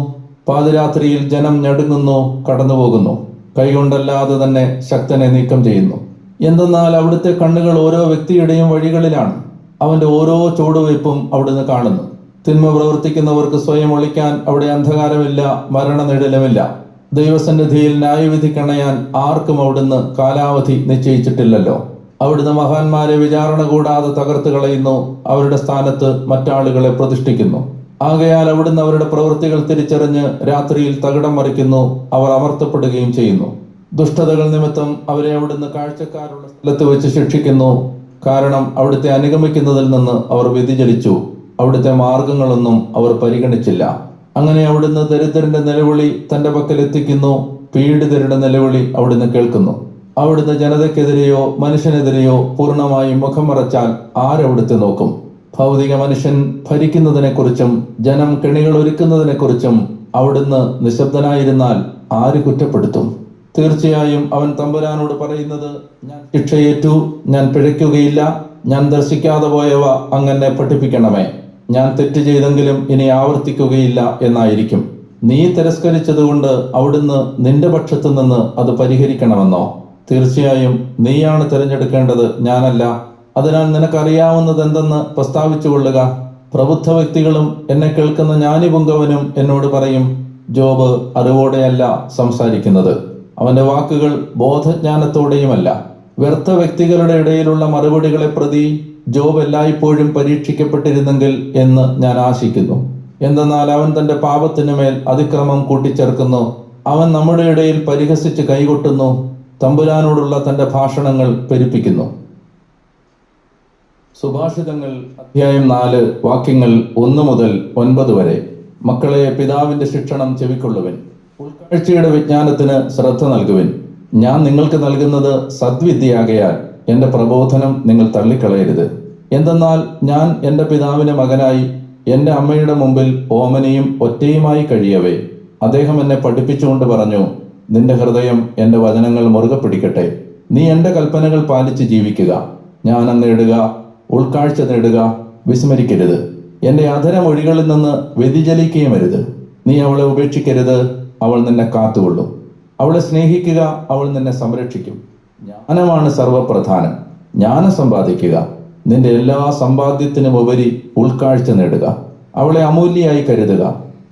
പാതിരാത്രിയിൽ ജനം ഞടുങ്ങുന്നു, കടന്നുപോകുന്നു. കൈകൊണ്ടല്ലാതെ തന്നെ ശക്തനെ നീക്കം ചെയ്യുന്നു. എന്തെന്നാൽ അവിടുത്തെ കണ്ണുകൾ ഓരോ വ്യക്തിയുടെയും വഴികളിലാണ്, അവന്റെ ഓരോ ചുവടുവയ്പും അവിടുന്ന് കാണുന്നു. തിന്മ പ്രവർത്തിക്കുന്നവർക്ക് സ്വയം ഒളിക്കാൻ അവിടെ അന്ധകാരമില്ല, മരണനിഴലുമില്ല. ദൈവസന്നിധിയിൽ ന്യായവിധി കണയാൻ ആർക്കും അവിടുന്ന് കാലാവധി നിശ്ചയിച്ചിട്ടില്ലല്ലോ. അവിടുന്ന് മഹാന്മാരെ വിചാരണ കൂടാതെ തകർത്ത് കളയുന്നു, അവരുടെ സ്ഥാനത്ത് മറ്റാളുകളെ പ്രതിഷ്ഠിക്കുന്നു. ആകയാൽ അവിടുന്ന് അവരുടെ പ്രവൃത്തികൾ തിരിച്ചറിഞ്ഞ് രാത്രിയിൽ തകിടം മറിക്കുന്നു, അവർ അമർത്തപ്പെടുകയും ചെയ്യുന്നു. ദുഷ്ടതകൾ നിമിത്തം അവരെ അവിടുന്ന് കാഴ്ചക്കാരുള്ള സ്ഥലത്ത് വെച്ച് ശിക്ഷിക്കുന്നു. കാരണം അവിടുത്തെ അനുഗമിക്കുന്നതിൽ നിന്ന് അവർ വ്യതിചലിച്ചു. അവിടുത്തെ മാർഗങ്ങളൊന്നും അവർ പരിഗണിച്ചില്ല. അങ്ങനെ അവിടുന്ന് ദരിദ്രന്റെ നിലവിളി തന്റെ പക്കൽ എത്തിക്കുന്നു, പീഡിതരുടെ നിലവിളി അവിടുന്ന് കേൾക്കുന്നു. അവിടുന്ന് ജനതയ്ക്കെതിരെയോ മനുഷ്യനെതിരെയോ പൂർണ്ണമായും മുഖം മറച്ചാൽ ആരവിടുത്തെ നോക്കും? ഭൗതിക മനുഷ്യൻ ഭരിക്കുന്നതിനെക്കുറിച്ചും ജനം കെണികൾ ഒരുക്കുന്നതിനെക്കുറിച്ചും അവിടുന്ന് നിശബ്ദനായിരുന്നാൽ ആര് കുറ്റപ്പെടുത്തും? തീർച്ചയായും അവൻ തമ്പുരാനോട് പറയുന്നത്, ഞാൻ ശിക്ഷയേറ്റു, ഞാൻ പിഴയ്ക്കുകയില്ല, ഞാൻ ദർശിക്കാതെ പോയവ അങ്ങനെ പഠിപ്പിക്കണമേ, ഞാൻ തെറ്റ് ചെയ്തെങ്കിലും ഇനി ആവർത്തിക്കുകയില്ല എന്നായിരിക്കും. നീ തിരസ്കരിച്ചതുകൊണ്ട് അവിടുന്ന് നിന്റെ പക്ഷത്തു നിന്ന് അത് പരിഹരിക്കണമെന്നോ? തീർച്ചയായും നീയാണ് തിരഞ്ഞെടുക്കേണ്ടത്, ഞാനല്ല. അതിനാൽ നിനക്കറിയാവുന്നത് എന്തെന്ന് പ്രസ്താവിച്ചു കൊള്ളുക. പ്രബുദ്ധ വ്യക്തികളും എന്നെ കേൾക്കുന്ന ജ്ഞാനിപുങ്കവനും എന്നോട് പറയും, ജോബ് അറിവോടെയല്ല സംസാരിക്കുന്നത്, അവന്റെ വാക്കുകൾ ബോധജ്ഞാനത്തോടെയുമല്ല. വ്യർത്ഥ വ്യക്തികളുടെ ഇടയിലുള്ള മറുപടികളെ പ്രതി ജോബ് എല്ലായ്പ്പോഴും പരീക്ഷിക്കപ്പെട്ടിരുന്നെങ്കിൽ എന്ന് ഞാൻ ആശിക്കുന്നു. എന്തെന്നാൽ അവൻ തന്റെ പാപത്തിനു മേൽ അതിക്രമം കൂട്ടിച്ചേർക്കുന്നു. അവൻ നമ്മുടെ ഇടയിൽ പരിഹസിച്ച് കൈകൊട്ടുന്നു, തമ്പുരാനോടുള്ള തന്റെ ഭാഷണങ്ങൾ പെരുപ്പിക്കുന്നു. സുഭാഷിതങ്ങൾ അധ്യായം 4 വാക്യങ്ങൾ 1 മുതൽ 9 വരെ. മക്കളെ, പിതാവിന്റെ ശിക്ഷണം ചെവിക്കൊള്ളുവിൻ, ഉൾക്കാഴ്ചയുടെ വിജ്ഞാനത്തിന് ശ്രദ്ധ നൽകുവിൻ. ഞാൻ നിങ്ങൾക്ക് നൽകുന്നത് സദ്വിദ്യയാകയാൽ എന്റെ പ്രബോധനം നിങ്ങൾ തള്ളിക്കളയരുത്. എന്തെന്നാൽ ഞാൻ എന്റെ പിതാവിന്റെ മകനായി എന്റെ അമ്മയുടെ മുമ്പിൽ ഓമനയും ഒറ്റയുമായി കഴിയവേ അദ്ദേഹം എന്നെ പഠിപ്പിച്ചുകൊണ്ട് പറഞ്ഞു, നിന്റെ ഹൃദയം എന്റെ വചനങ്ങൾ മുറുകെ പിടിക്കട്ടെ. നീ എന്റെ കൽപ്പനകൾ പാലിച്ച് ജീവിക്കുക. ജ്ഞാനം നേടുക, ഉൾക്കാഴ്ച നേടുക, വിസ്മരിക്കരുത്. എന്റെ അധരമൊഴികളിൽ നിന്ന് വ്യതിചലിക്കുകയുമരുത്. നീ അവളെ ഉപേക്ഷിക്കരുത്, അവൾ നിന്നെ കാത്തുകൊള്ളും. അവളെ സ്നേഹിക്കുക, അവൾ നിന്നെ സംരക്ഷിക്കും. ജ്ഞാനമാണ് സർവപ്രധാനം, ജ്ഞാനം സമ്പാദിക്കുക. നിന്റെ എല്ലാ സമ്പാദ്യത്തിനും ഉപരി ഉൾക്കാഴ്ച നേടുക. അവളെ അമൂല്യയായി കരുതുക,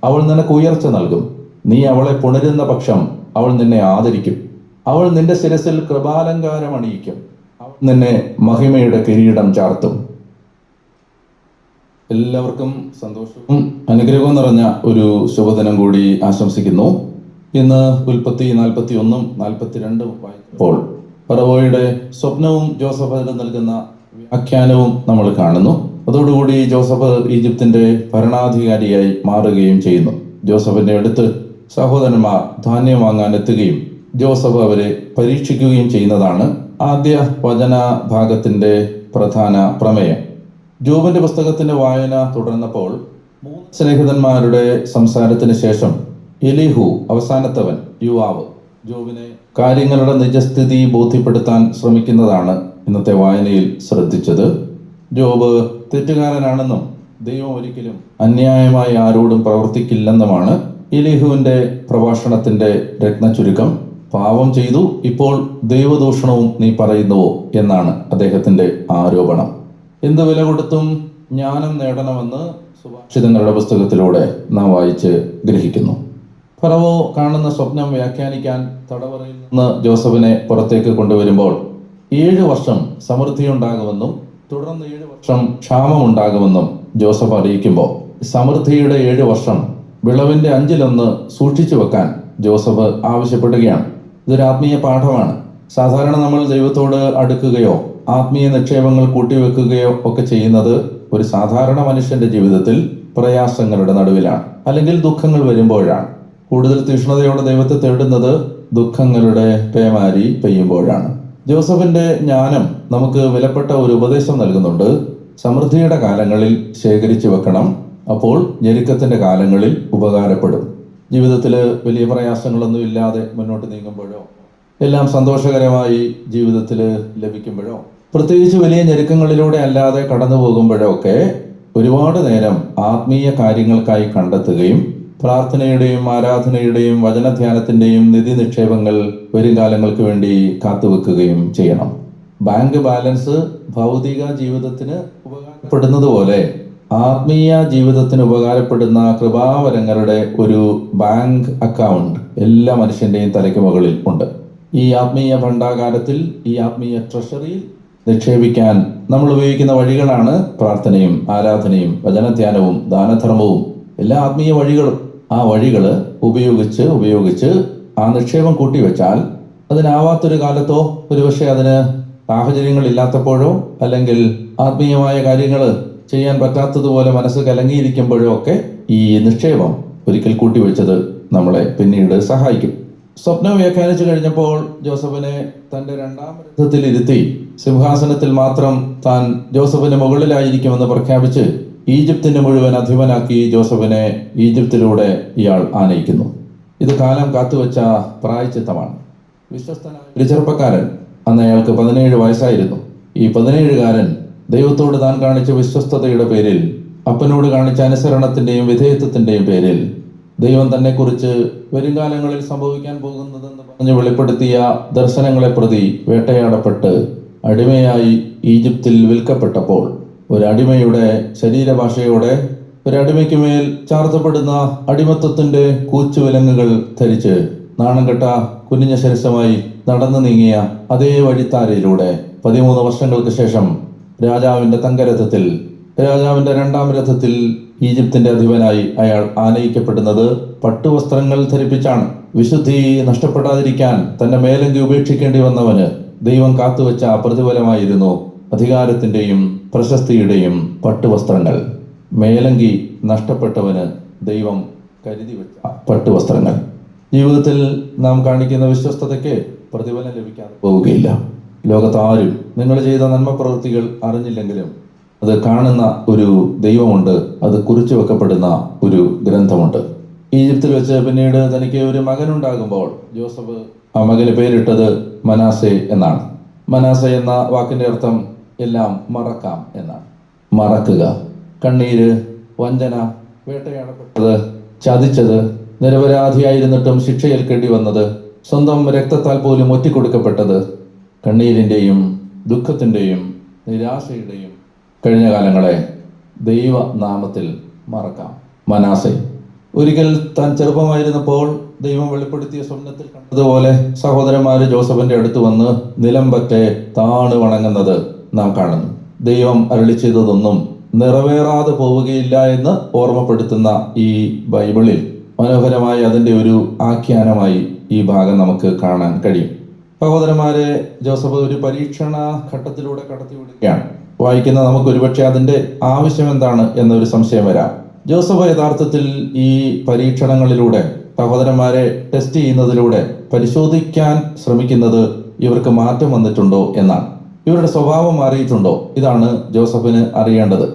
അവൾ നിനക്ക് ഉയർച്ച നൽകും. നീ അവളെ പുണരുന്ന പക്ഷം അവൾ നിന്നെ ആദരിക്കും. അവൾ നിന്റെ ശിരസിൽ കൃപാലങ്കാരം അണിയിക്കും. അവൾ നിന്നെ മഹിമയുടെ കിരീടം ചാർത്തും. എല്ലാവർക്കും സന്തോഷവും അനുഗ്രഹവും നിറഞ്ഞ ഒരു ശുഭദിനം കൂടി ആശംസിക്കുന്നു. ഇന്ന് ഉൽപ്പത്തി 41 42 വായിച്ചപ്പോൾ ഫറവോയുടെ സ്വപ്നവും ജോസഫ് അതിന് നൽകുന്ന വ്യാഖ്യാനവും നമ്മൾ കാണുന്നു. അതോടുകൂടി ജോസഫ് ഈജിപ്തിന്റെ ഭരണാധികാരിയായി മാറുകയും ചെയ്യുന്നു. ജോസഫിന്റെ അടുത്ത് സഹോദരന്മാർ ധാന്യം വാങ്ങാൻ എത്തുകയും ജോസഫ് അവരെ പരീക്ഷിക്കുകയും ചെയ്യുന്നതാണ് ആദ്യ വചന ഭാഗത്തിന്റെ പ്രധാന പ്രമേയം. ജോബിന്റെ പുസ്തകത്തിന്റെ വായന തുടർന്നപ്പോൾ 3 സ്നേഹിതന്മാരുടെ സംസാരത്തിന് ശേഷം എലീഹു, അവസാനത്തവൻ യുവാവ്, ജോബിനെ കാര്യങ്ങളുടെ നിജസ്ഥിതി ബോധ്യപ്പെടുത്താൻ ശ്രമിക്കുന്നതാണ് ഇന്നത്തെ വായനയിൽ ശ്രദ്ധിച്ചത്. ജോബ് തെറ്റുകാരനാണെന്നും ദൈവം ഒരിക്കലും അന്യായമായി ആരോടും പ്രവർത്തിക്കില്ലെന്നുമാണ് എലീഹുവിന്റെ പ്രഭാഷണത്തിന്റെ രത്നചുരുക്കം. പാപം ചെയ്തു, ഇപ്പോൾ ദൈവദൂഷണവും നീ പറയുന്നുവോ എന്നാണ് അദ്ദേഹത്തിന്റെ ആരോപണം. എന്ത് വില കൊടുത്തും ജ്ഞാനം നേടണമെന്ന് സുഭാഷിതങ്ങളുടെ പുസ്തകത്തിലൂടെ നാം വായിച്ച് ഗ്രഹിക്കുന്നു. ഫറവോ കാണുന്ന സ്വപ്നം വ്യാഖ്യാനിക്കാൻ തടവറയിൽ നിന്ന് ജോസഫിനെ പുറത്തേക്ക് കൊണ്ടുവരുമ്പോൾ 7 വർഷം സമൃദ്ധിയുണ്ടാകുമെന്നും തുടർന്ന് 7 വർഷം ക്ഷാമമുണ്ടാകുമെന്നും ജോസഫ് അറിയിക്കുമ്പോൾ സമൃദ്ധിയുടെ 7 വർഷം വിളവിന്റെ 5-1 സൂക്ഷിച്ചു വെക്കാൻ ജോസഫ് ആവശ്യപ്പെടുകയാണ്. ഇതൊരു ആത്മീയ പാഠമാണ്. സാധാരണ നമ്മൾ ദൈവത്തോട് അടുക്കുകയോ ആത്മീയ നിക്ഷേപങ്ങൾ കൂട്ടിവെക്കുകയോ ഒക്കെ ചെയ്യുന്നത് ഒരു സാധാരണ മനുഷ്യന്റെ ജീവിതത്തിൽ പ്രയാസങ്ങളുടെ നടുവിലാണ്, അല്ലെങ്കിൽ ദുഃഖങ്ങൾ വരുമ്പോഴാണ്. കൂടുതൽ തീക്ഷ്ണതയോടെ ദൈവത്തെ തേടുന്നത് ദുഃഖങ്ങളുടെ പേമാരി പെയ്യുമ്പോഴാണ്. ജോസഫിന്റെ ജ്ഞാനം നമുക്ക് വിലപ്പെട്ട ഒരു ഉപദേശം നൽകുന്നുണ്ട്. സമൃദ്ധിയുടെ കാലങ്ങളിൽ ശേഖരിച്ചു വെക്കണം, അപ്പോൾ ഞെരുക്കത്തിന്റെ കാലങ്ങളിൽ ഉപകാരപ്പെടും. ജീവിതത്തിൽ വലിയ പ്രയാസങ്ങളൊന്നും ഇല്ലാതെ മുന്നോട്ട് നീങ്ങുമ്പോഴോ എല്ലാം സന്തോഷകരമായി ജീവിതത്തിൽ ലഭിക്കുമ്പോഴോ പ്രത്യേകിച്ച് വലിയ ഞെരുക്കങ്ങളിലൂടെ അല്ലാതെ കടന്നു പോകുമ്പോഴോ ഒക്കെ ഒരുപാട് നേരം ആത്മീയ കാര്യങ്ങൾക്കായി കണ്ടെത്തുകയും പ്രാർത്ഥനയുടെയും ആരാധനയുടെയും വചനധ്യാനത്തിന്റെയും നിധി നിക്ഷേപങ്ങൾ വരും കാലങ്ങൾക്ക് വേണ്ടി കാത്തുവെക്കുകയും ചെയ്യണം. ബാങ്ക് ബാലൻസ് ഭൗതിക ജീവിതത്തിന് ഉപകാരപ്പെടുന്നത് പോലെ ആത്മീയ ജീവിതത്തിന് ഉപകാരപ്പെടുന്ന കൃപാവരങ്ങളുടെ ഒരു ബാങ്ക് അക്കൗണ്ട് എല്ലാ മനുഷ്യന്റെയും തലയ്ക്ക് മുകളിൽ ഉണ്ട്. ഈ ആത്മീയ ഭണ്ഡാകാരത്തിൽ, ഈ ആത്മീയ ട്രഷറിയിൽ നിക്ഷേപിക്കാൻ നമ്മൾ ഉപയോഗിക്കുന്ന വഴികളാണ് പ്രാർത്ഥനയും ആരാധനയും വചനധ്യാനവും ദാനധർമ്മവും, എല്ലാ ആത്മീയ വഴികളും. ആ വഴികൾ ഉപയോഗിച്ച് ആ നിക്ഷേപം കൂട്ടിവെച്ചാൽ അതിനാവാത്തൊരു കാലത്തോ ഒരുപക്ഷെ അതിന് സാഹചര്യങ്ങൾ ഇല്ലാത്തപ്പോഴോ അല്ലെങ്കിൽ ആത്മീയമായ കാര്യങ്ങൾ ചെയ്യാൻ പറ്റാത്തതുപോലെ മനസ്സ് കലങ്ങിയിരിക്കുമ്പോഴും ഒക്കെ ഈ നിക്ഷേപം ഒരിക്കൽ കൂട്ടിവെച്ചത് നമ്മളെ പിന്നീട് സഹായിക്കും. സ്വപ്നം വ്യാഖ്യാനിച്ചു കഴിഞ്ഞപ്പോൾ ജോസഫിനെ തന്റെ രണ്ടാം രഥത്തിൽ ഇരുത്തി സിംഹാസനത്തിൽ മാത്രം താൻ ജോസഫിന് മുകളിലായിരിക്കുമെന്ന് പ്രഖ്യാപിച്ച് ഈജിപ്തിന്റെ മുഴുവൻ അധിപനാക്കി ജോസഫിനെ ഈജിപ്തിലൂടെ ഇയാൾ ആനയിക്കുന്നു. ഇത് കാലം കാത്തുവെച്ച പ്രായച്ചിത്തമാണ്. വിശ്വസ്തനായ ഒരു ചെറുപ്പക്കാരൻ, അന്ന് അയാൾക്ക് 17 വയസ്സായിരുന്നു. ഈ 17കാരൻ ദൈവത്തോട് താൻ കാണിച്ച വിശ്വസ്തതയുടെ പേരിൽ, അപ്പനോട് കാണിച്ച അനുസരണത്തിന്റെയും വിധേയത്വത്തിന്റെയും പേരിൽ ദൈവം തന്നെക്കുറിച്ച് വരുംകാലങ്ങളിൽ സംഭവിക്കാൻ പോകുന്നതെന്ന് പറഞ്ഞ് വെളിപ്പെടുത്തിയ ദർശനങ്ങളെ പ്രതി വേട്ടയാടപ്പെട്ട് അടിമയായി ഈജിപ്തിൽ വിൽക്കപ്പെട്ടപ്പോൾ, ഒരടിമയുടെ ശരീരഭാഷയോടെ ഒരടിമയ്ക്ക് മേൽ ചാർത്തപ്പെടുന്ന അടിമത്വത്തിന്റെ കൂച്ചുവിലങ്ങുകൾ ധരിച്ച് നാണം കെട്ട കുനിഞ്ഞ ശിരസ്സുമായി നടന്നു നീങ്ങിയ അതേ വഴിത്താരയിലൂടെ 13 വർഷങ്ങൾക്ക് ശേഷം രാജാവിന്റെ തങ്കരഥത്തിൽ, രാജാവിന്റെ രണ്ടാം രഥത്തിൽ ഈജിപ്തിന്റെ അധിപനായി അയാൾ ആനയിക്കപ്പെടുന്നത് പട്ടുവസ്ത്രങ്ങൾ ധരിപ്പിച്ചാണ്. വിശുദ്ധി നഷ്ടപ്പെടാതിരിക്കാൻ തന്റെ മേലങ്കി ഉപേക്ഷിക്കേണ്ടി വന്നവന് ദൈവം കാത്തുവെച്ച പ്രതിഫലമായിരുന്നു അധികാരത്തിന്റെയും പ്രശസ്തിയുടെയും പട്ടുവസ്ത്രങ്ങൾ. മേലങ്കി നഷ്ടപ്പെട്ടവന് ദൈവം കരുതി വെച്ച പട്ടുവസ്ത്രങ്ങൾ. ജീവിതത്തിൽ നാം കാണിക്കുന്ന വിശ്വസ്തതയ്ക്ക് പ്രതിഫലം ലഭിക്കാതെ പോവുകയില്ല. ലോകത്താരും നിങ്ങൾ ചെയ്ത നന്മ പ്രവൃത്തികൾ അറിഞ്ഞില്ലെങ്കിലും അത് കാണുന്ന ഒരു ദൈവമുണ്ട്, അത് കുറിച്ചു വെക്കപ്പെടുന്ന ഒരു ഗ്രന്ഥമുണ്ട്. ഈജിപ്തിൽ വെച്ച് പിന്നീട് തനിക്ക് ഒരു മകനുണ്ടാകുമ്പോൾ ജോസഫ് ആ മകന് പേരിട്ടത് മനാസെ എന്നാണ്. മനാസെ എന്ന വാക്കിന്റെ അർത്ഥം എല്ലാം മറക്കാം എന്നാണ്. മറക്കുക, കണ്ണീര്, വഞ്ചന, വേട്ടയാടപ്പെട്ടത്, ചതിച്ചത്, നിരപരാധിയായിരുന്നിട്ടും ശിക്ഷയേൽക്കേണ്ടി വന്നത്, സ്വന്തം രക്തത്താൽ പോലും ഒറ്റിക്കൊടുക്കപ്പെട്ടത്, കണ്ണീരിന്റെയും ദുഃഖത്തിന്റെയും നിരാശയുടെയും കഴിഞ്ഞ കാലങ്ങളെ ദൈവനാമത്തിൽ മറക്കാം. മനാസെ ഒരിക്കൽ താൻ ചെറുപ്പമായിരുന്നപ്പോൾ ദൈവം വെളിപ്പെടുത്തിയ സ്വപ്നത്തിൽ കണ്ടതുപോലെ സഹോദരന്മാര് ജോസഫിന്റെ അടുത്ത് വന്ന് നിലം പറ്റെ താണ് വണങ്ങുന്നത് നാം കാണുന്നു. ദൈവം അരുളി ചെയ്തതൊന്നും നിറവേറാതെ പോവുകയില്ല എന്ന് ഓർമ്മപ്പെടുത്തുന്ന ഈ ബൈബിളിൽ മനോഹരമായി അതിന്റെ ഒരു ആഖ്യാനമായി ഈ ഭാഗം നമുക്ക് കാണാൻ കഴിയും. സഹോദരന്മാരെ ജോസഫ് ഒരു പരീക്ഷണ ഘട്ടത്തിലൂടെ കടത്തിവിടുകയാണ്. വായിക്കുന്ന നമുക്ക് ഒരുപക്ഷെ അതിന്റെ ആവശ്യം എന്താണ് എന്നൊരു സംശയം വരാം. ജോസഫ് യഥാർത്ഥത്തിൽ ഈ പരീക്ഷണങ്ങളിലൂടെ, സഹോദരന്മാരെ ടെസ്റ്റ് ചെയ്യുന്നതിലൂടെ പരിശോധിക്കാൻ ശ്രമിക്കുന്നത് ഇവർക്ക് മാറ്റം വന്നിട്ടുണ്ടോ എന്നാണ്. ഇവരുടെ സ്വഭാവം മാറിയിട്ടുണ്ടോ? ഇതാണ് ജോസഫിന് അറിയേണ്ടത്.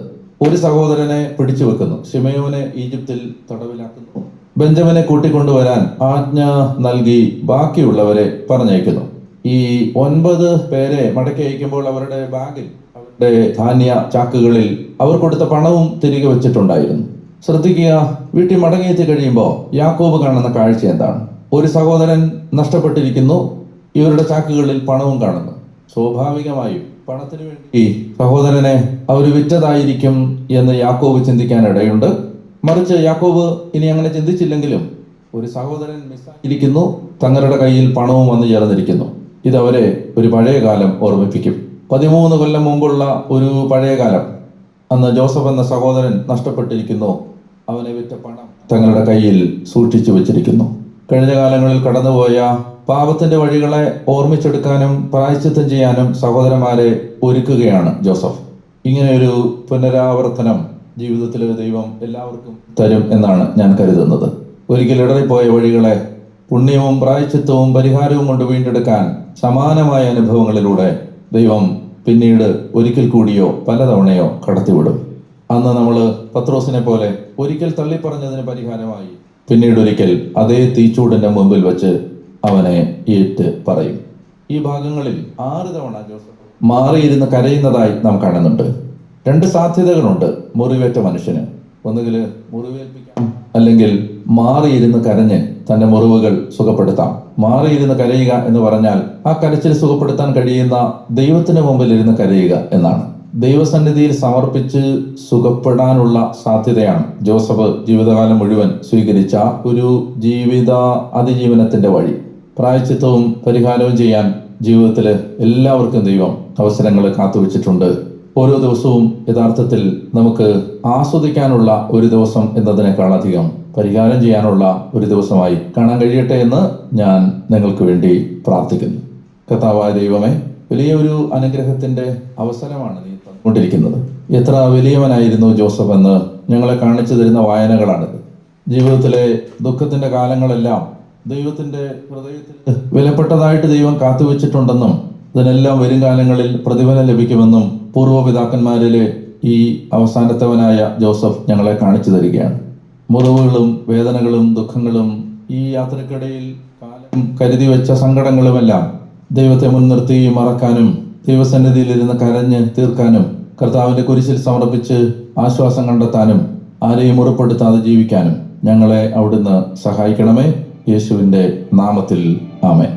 ഒരു സഹോദരനെ പിടിച്ചു വെക്കുന്നു, ശിമയോനെ ഈജിപ്തിൽ തടവിലാക്കുന്നു, ബെഞ്ചമിനെ കൂട്ടിക്കൊണ്ടുവരാൻ ആജ്ഞ നൽകി ബാക്കിയുള്ളവരെ പറഞ്ഞയക്കുന്നു. ഈ 9 പേരെ മടക്കി അയക്കുമ്പോൾ അവരുടെ ബാഗിൽ, അവരുടെ ധാന്യ ചാക്കുകളിൽ അവർ കൊടുത്ത പണവും തിരികെ വെച്ചിട്ടുണ്ടായിരുന്നു. ശ്രദ്ധിക്കുക, വീട്ടിൽ മടങ്ങിയെത്തി കഴിയുമ്പോൾ യാക്കോബ് കാണുന്ന കാഴ്ച എന്താണ്? ഒരു സഹോദരൻ നഷ്ടപ്പെട്ടിരിക്കുന്നു, ഇവരുടെ ചാക്കുകളിൽ പണവും കാണുന്നു. സ്വാഭാവികമായും പണത്തിന് വേണ്ടി സഹോദരനെ അവർ വിറ്റതായിരിക്കും എന്ന് യാക്കോബ് ചിന്തിക്കാൻ ഇടയുണ്ട്. മറിച്ച് യാക്കോബ് ഇനി അങ്ങനെ ചിന്തിച്ചില്ലെങ്കിലും ഒരു സഹോദരൻ മിസ്സായിരിക്കുന്നു, തങ്ങളുടെ കയ്യിൽ പണവും വന്നു ചേർന്നിരിക്കുന്നു. ഇതവരെ ഒരു പഴയ കാലം ഓർമ്മിപ്പിക്കും. 13 കൊല്ലം മുമ്പുള്ള ഒരു പഴയ കാലം. അന്ന് ജോസഫ് എന്ന സഹോദരൻ നഷ്ടപ്പെട്ടിരിക്കുന്നു, അവനെ വിറ്റ പണം തങ്ങളുടെ കയ്യിൽ സൂക്ഷിച്ചു വെച്ചിരിക്കുന്നു. കഴിഞ്ഞ കാലങ്ങളിൽ കടന്നുപോയ പാപത്തിന്റെ വഴികളെ ഓർമ്മിച്ചെടുക്കാനും പ്രായശ്ചിത്തം ചെയ്യാനും സഹോദരന്മാരെ ഒരുക്കുകയാണ് ജോസഫ്. ഇങ്ങനെയൊരു പുനരാവർത്തനം ജീവിതത്തിൽ ദൈവം എല്ലാവർക്കും തരും എന്നാണ് ഞാൻ കരുതുന്നത്. ഒരിക്കൽ ഇടറിപ്പോയ വഴികളെ പുണ്യവും പ്രായശ്ചിത്തവും പരിഹാരവും കൊണ്ട് വീണ്ടെടുക്കാൻ സമാനമായ അനുഭവങ്ങളിലൂടെ ദൈവം പിന്നീട് ഒരിക്കൽ കൂടിയോ പലതവണയോ കടത്തിവിടും. അന്ന് നമ്മൾ പത്രോസിനെ പോലെ ഒരിക്കൽ തള്ളിപ്പറഞ്ഞതിന് പരിഹാരമായി പിന്നീട് ഒരിക്കൽ അതേ തീച്ചൂടിന്റെ മുമ്പിൽ വെച്ച് അവനെ ഏറ്റ് പറയും. ഈ ഭാഗങ്ങളിൽ 6 തവണ ജോസഫ് മാറിയിരുന്ന് കരയുന്നതായി നാം കാണുന്നുണ്ട്. 2 സാധ്യതകളുണ്ട് മുറിവേറ്റ മനുഷ്യന്. ഒന്നുകിൽ മുറിവേൽപ്പിക്കാം, അല്ലെങ്കിൽ മാറിയിരുന്ന് കരഞ്ഞ് തന്റെ മുറിവുകൾ സുഖപ്പെടുത്താം. മാറിയിരുന്ന് കരയുക എന്ന് പറഞ്ഞാൽ ആ കരച്ചിൽ സുഖപ്പെടുത്താൻ കഴിയുന്ന ദൈവത്തിന് മുമ്പിൽ ഇരുന്ന് കരയുക എന്നാണ്. ദൈവസന്നിധിയിൽ സമർപ്പിച്ച് സുഖപ്പെടാനുള്ള സാധ്യതയാണ് ജോസഫ് ജീവിതകാലം മുഴുവൻ സ്വീകരിച്ച ഒരു ജീവിത അതിജീവനത്തിന്റെ വഴി. പ്രായശ്ചിത്തവും പരിഹാരവും ചെയ്യാൻ ജീവിതത്തിൽ എല്ലാവർക്കും ദൈവം അവസരങ്ങൾ കാത്തുവച്ചിട്ടുണ്ട്. ഓരോ ദിവസവും യഥാർത്ഥത്തിൽ നമുക്ക് ആസ്വദിക്കാനുള്ള ഒരു ദിവസം എന്നതിനേക്കാളധികം പരിഹാരം ചെയ്യാനുള്ള ഒരു ദിവസമായി കാണാൻ കഴിയട്ടെ എന്ന് ഞാൻ നിങ്ങൾക്ക് വേണ്ടി പ്രാർത്ഥിക്കുന്നു. കർത്താവായ ദൈവമേ, വലിയ ഒരു അനുഗ്രഹത്തിന്റെ അവസരമാണ് നീ തന്നുകൊണ്ടിരിക്കുന്നത്. എത്ര വലിയവനായിരുന്നു ജോസഫ് എന്ന് ഞങ്ങളെ കാണിച്ചു തരുന്ന വായനകളാണിത്. ജീവിതത്തിലെ ദുഃഖത്തിന്റെ കാലങ്ങളെല്ലാം ദൈവത്തിന്റെ ഹൃദയത്തിൽ വിലപ്പെട്ടതായിട്ട് ദൈവം കാത്തുവെച്ചിട്ടുണ്ടെന്നും ഇതിനെല്ലാം വരും കാലങ്ങളിൽ പ്രതിഫലം ലഭിക്കുമെന്നും പൂർവ്വപിതാക്കന്മാരിലെ ഈ അവസാനത്തവനായ ജോസഫ് ഞങ്ങളെ കാണിച്ചു തരികയാണ്. മുറിവുകളും വേദനകളും ദുഃഖങ്ങളും ഈ യാത്രക്കിടയിൽ കാലം കരുതി വെച്ച സങ്കടങ്ങളുമെല്ലാം ദൈവത്തെ മുൻനിർത്തി മറക്കാനും ദൈവസന്നിധിയിലിരുന്ന് കരഞ്ഞ് തീർക്കാനും കർത്താവിന്റെ കുരിശിൽ സമർപ്പിച്ച് ആശ്വാസം കണ്ടെത്താനും ആരെയും മുറിപ്പെടുത്താതെ ജീവിക്കാനും ഞങ്ങളെ അവിടുന്ന് സഹായിക്കണമേ. യേശുവിൻ്റെ നാമത്തിൽ ആമേൻ.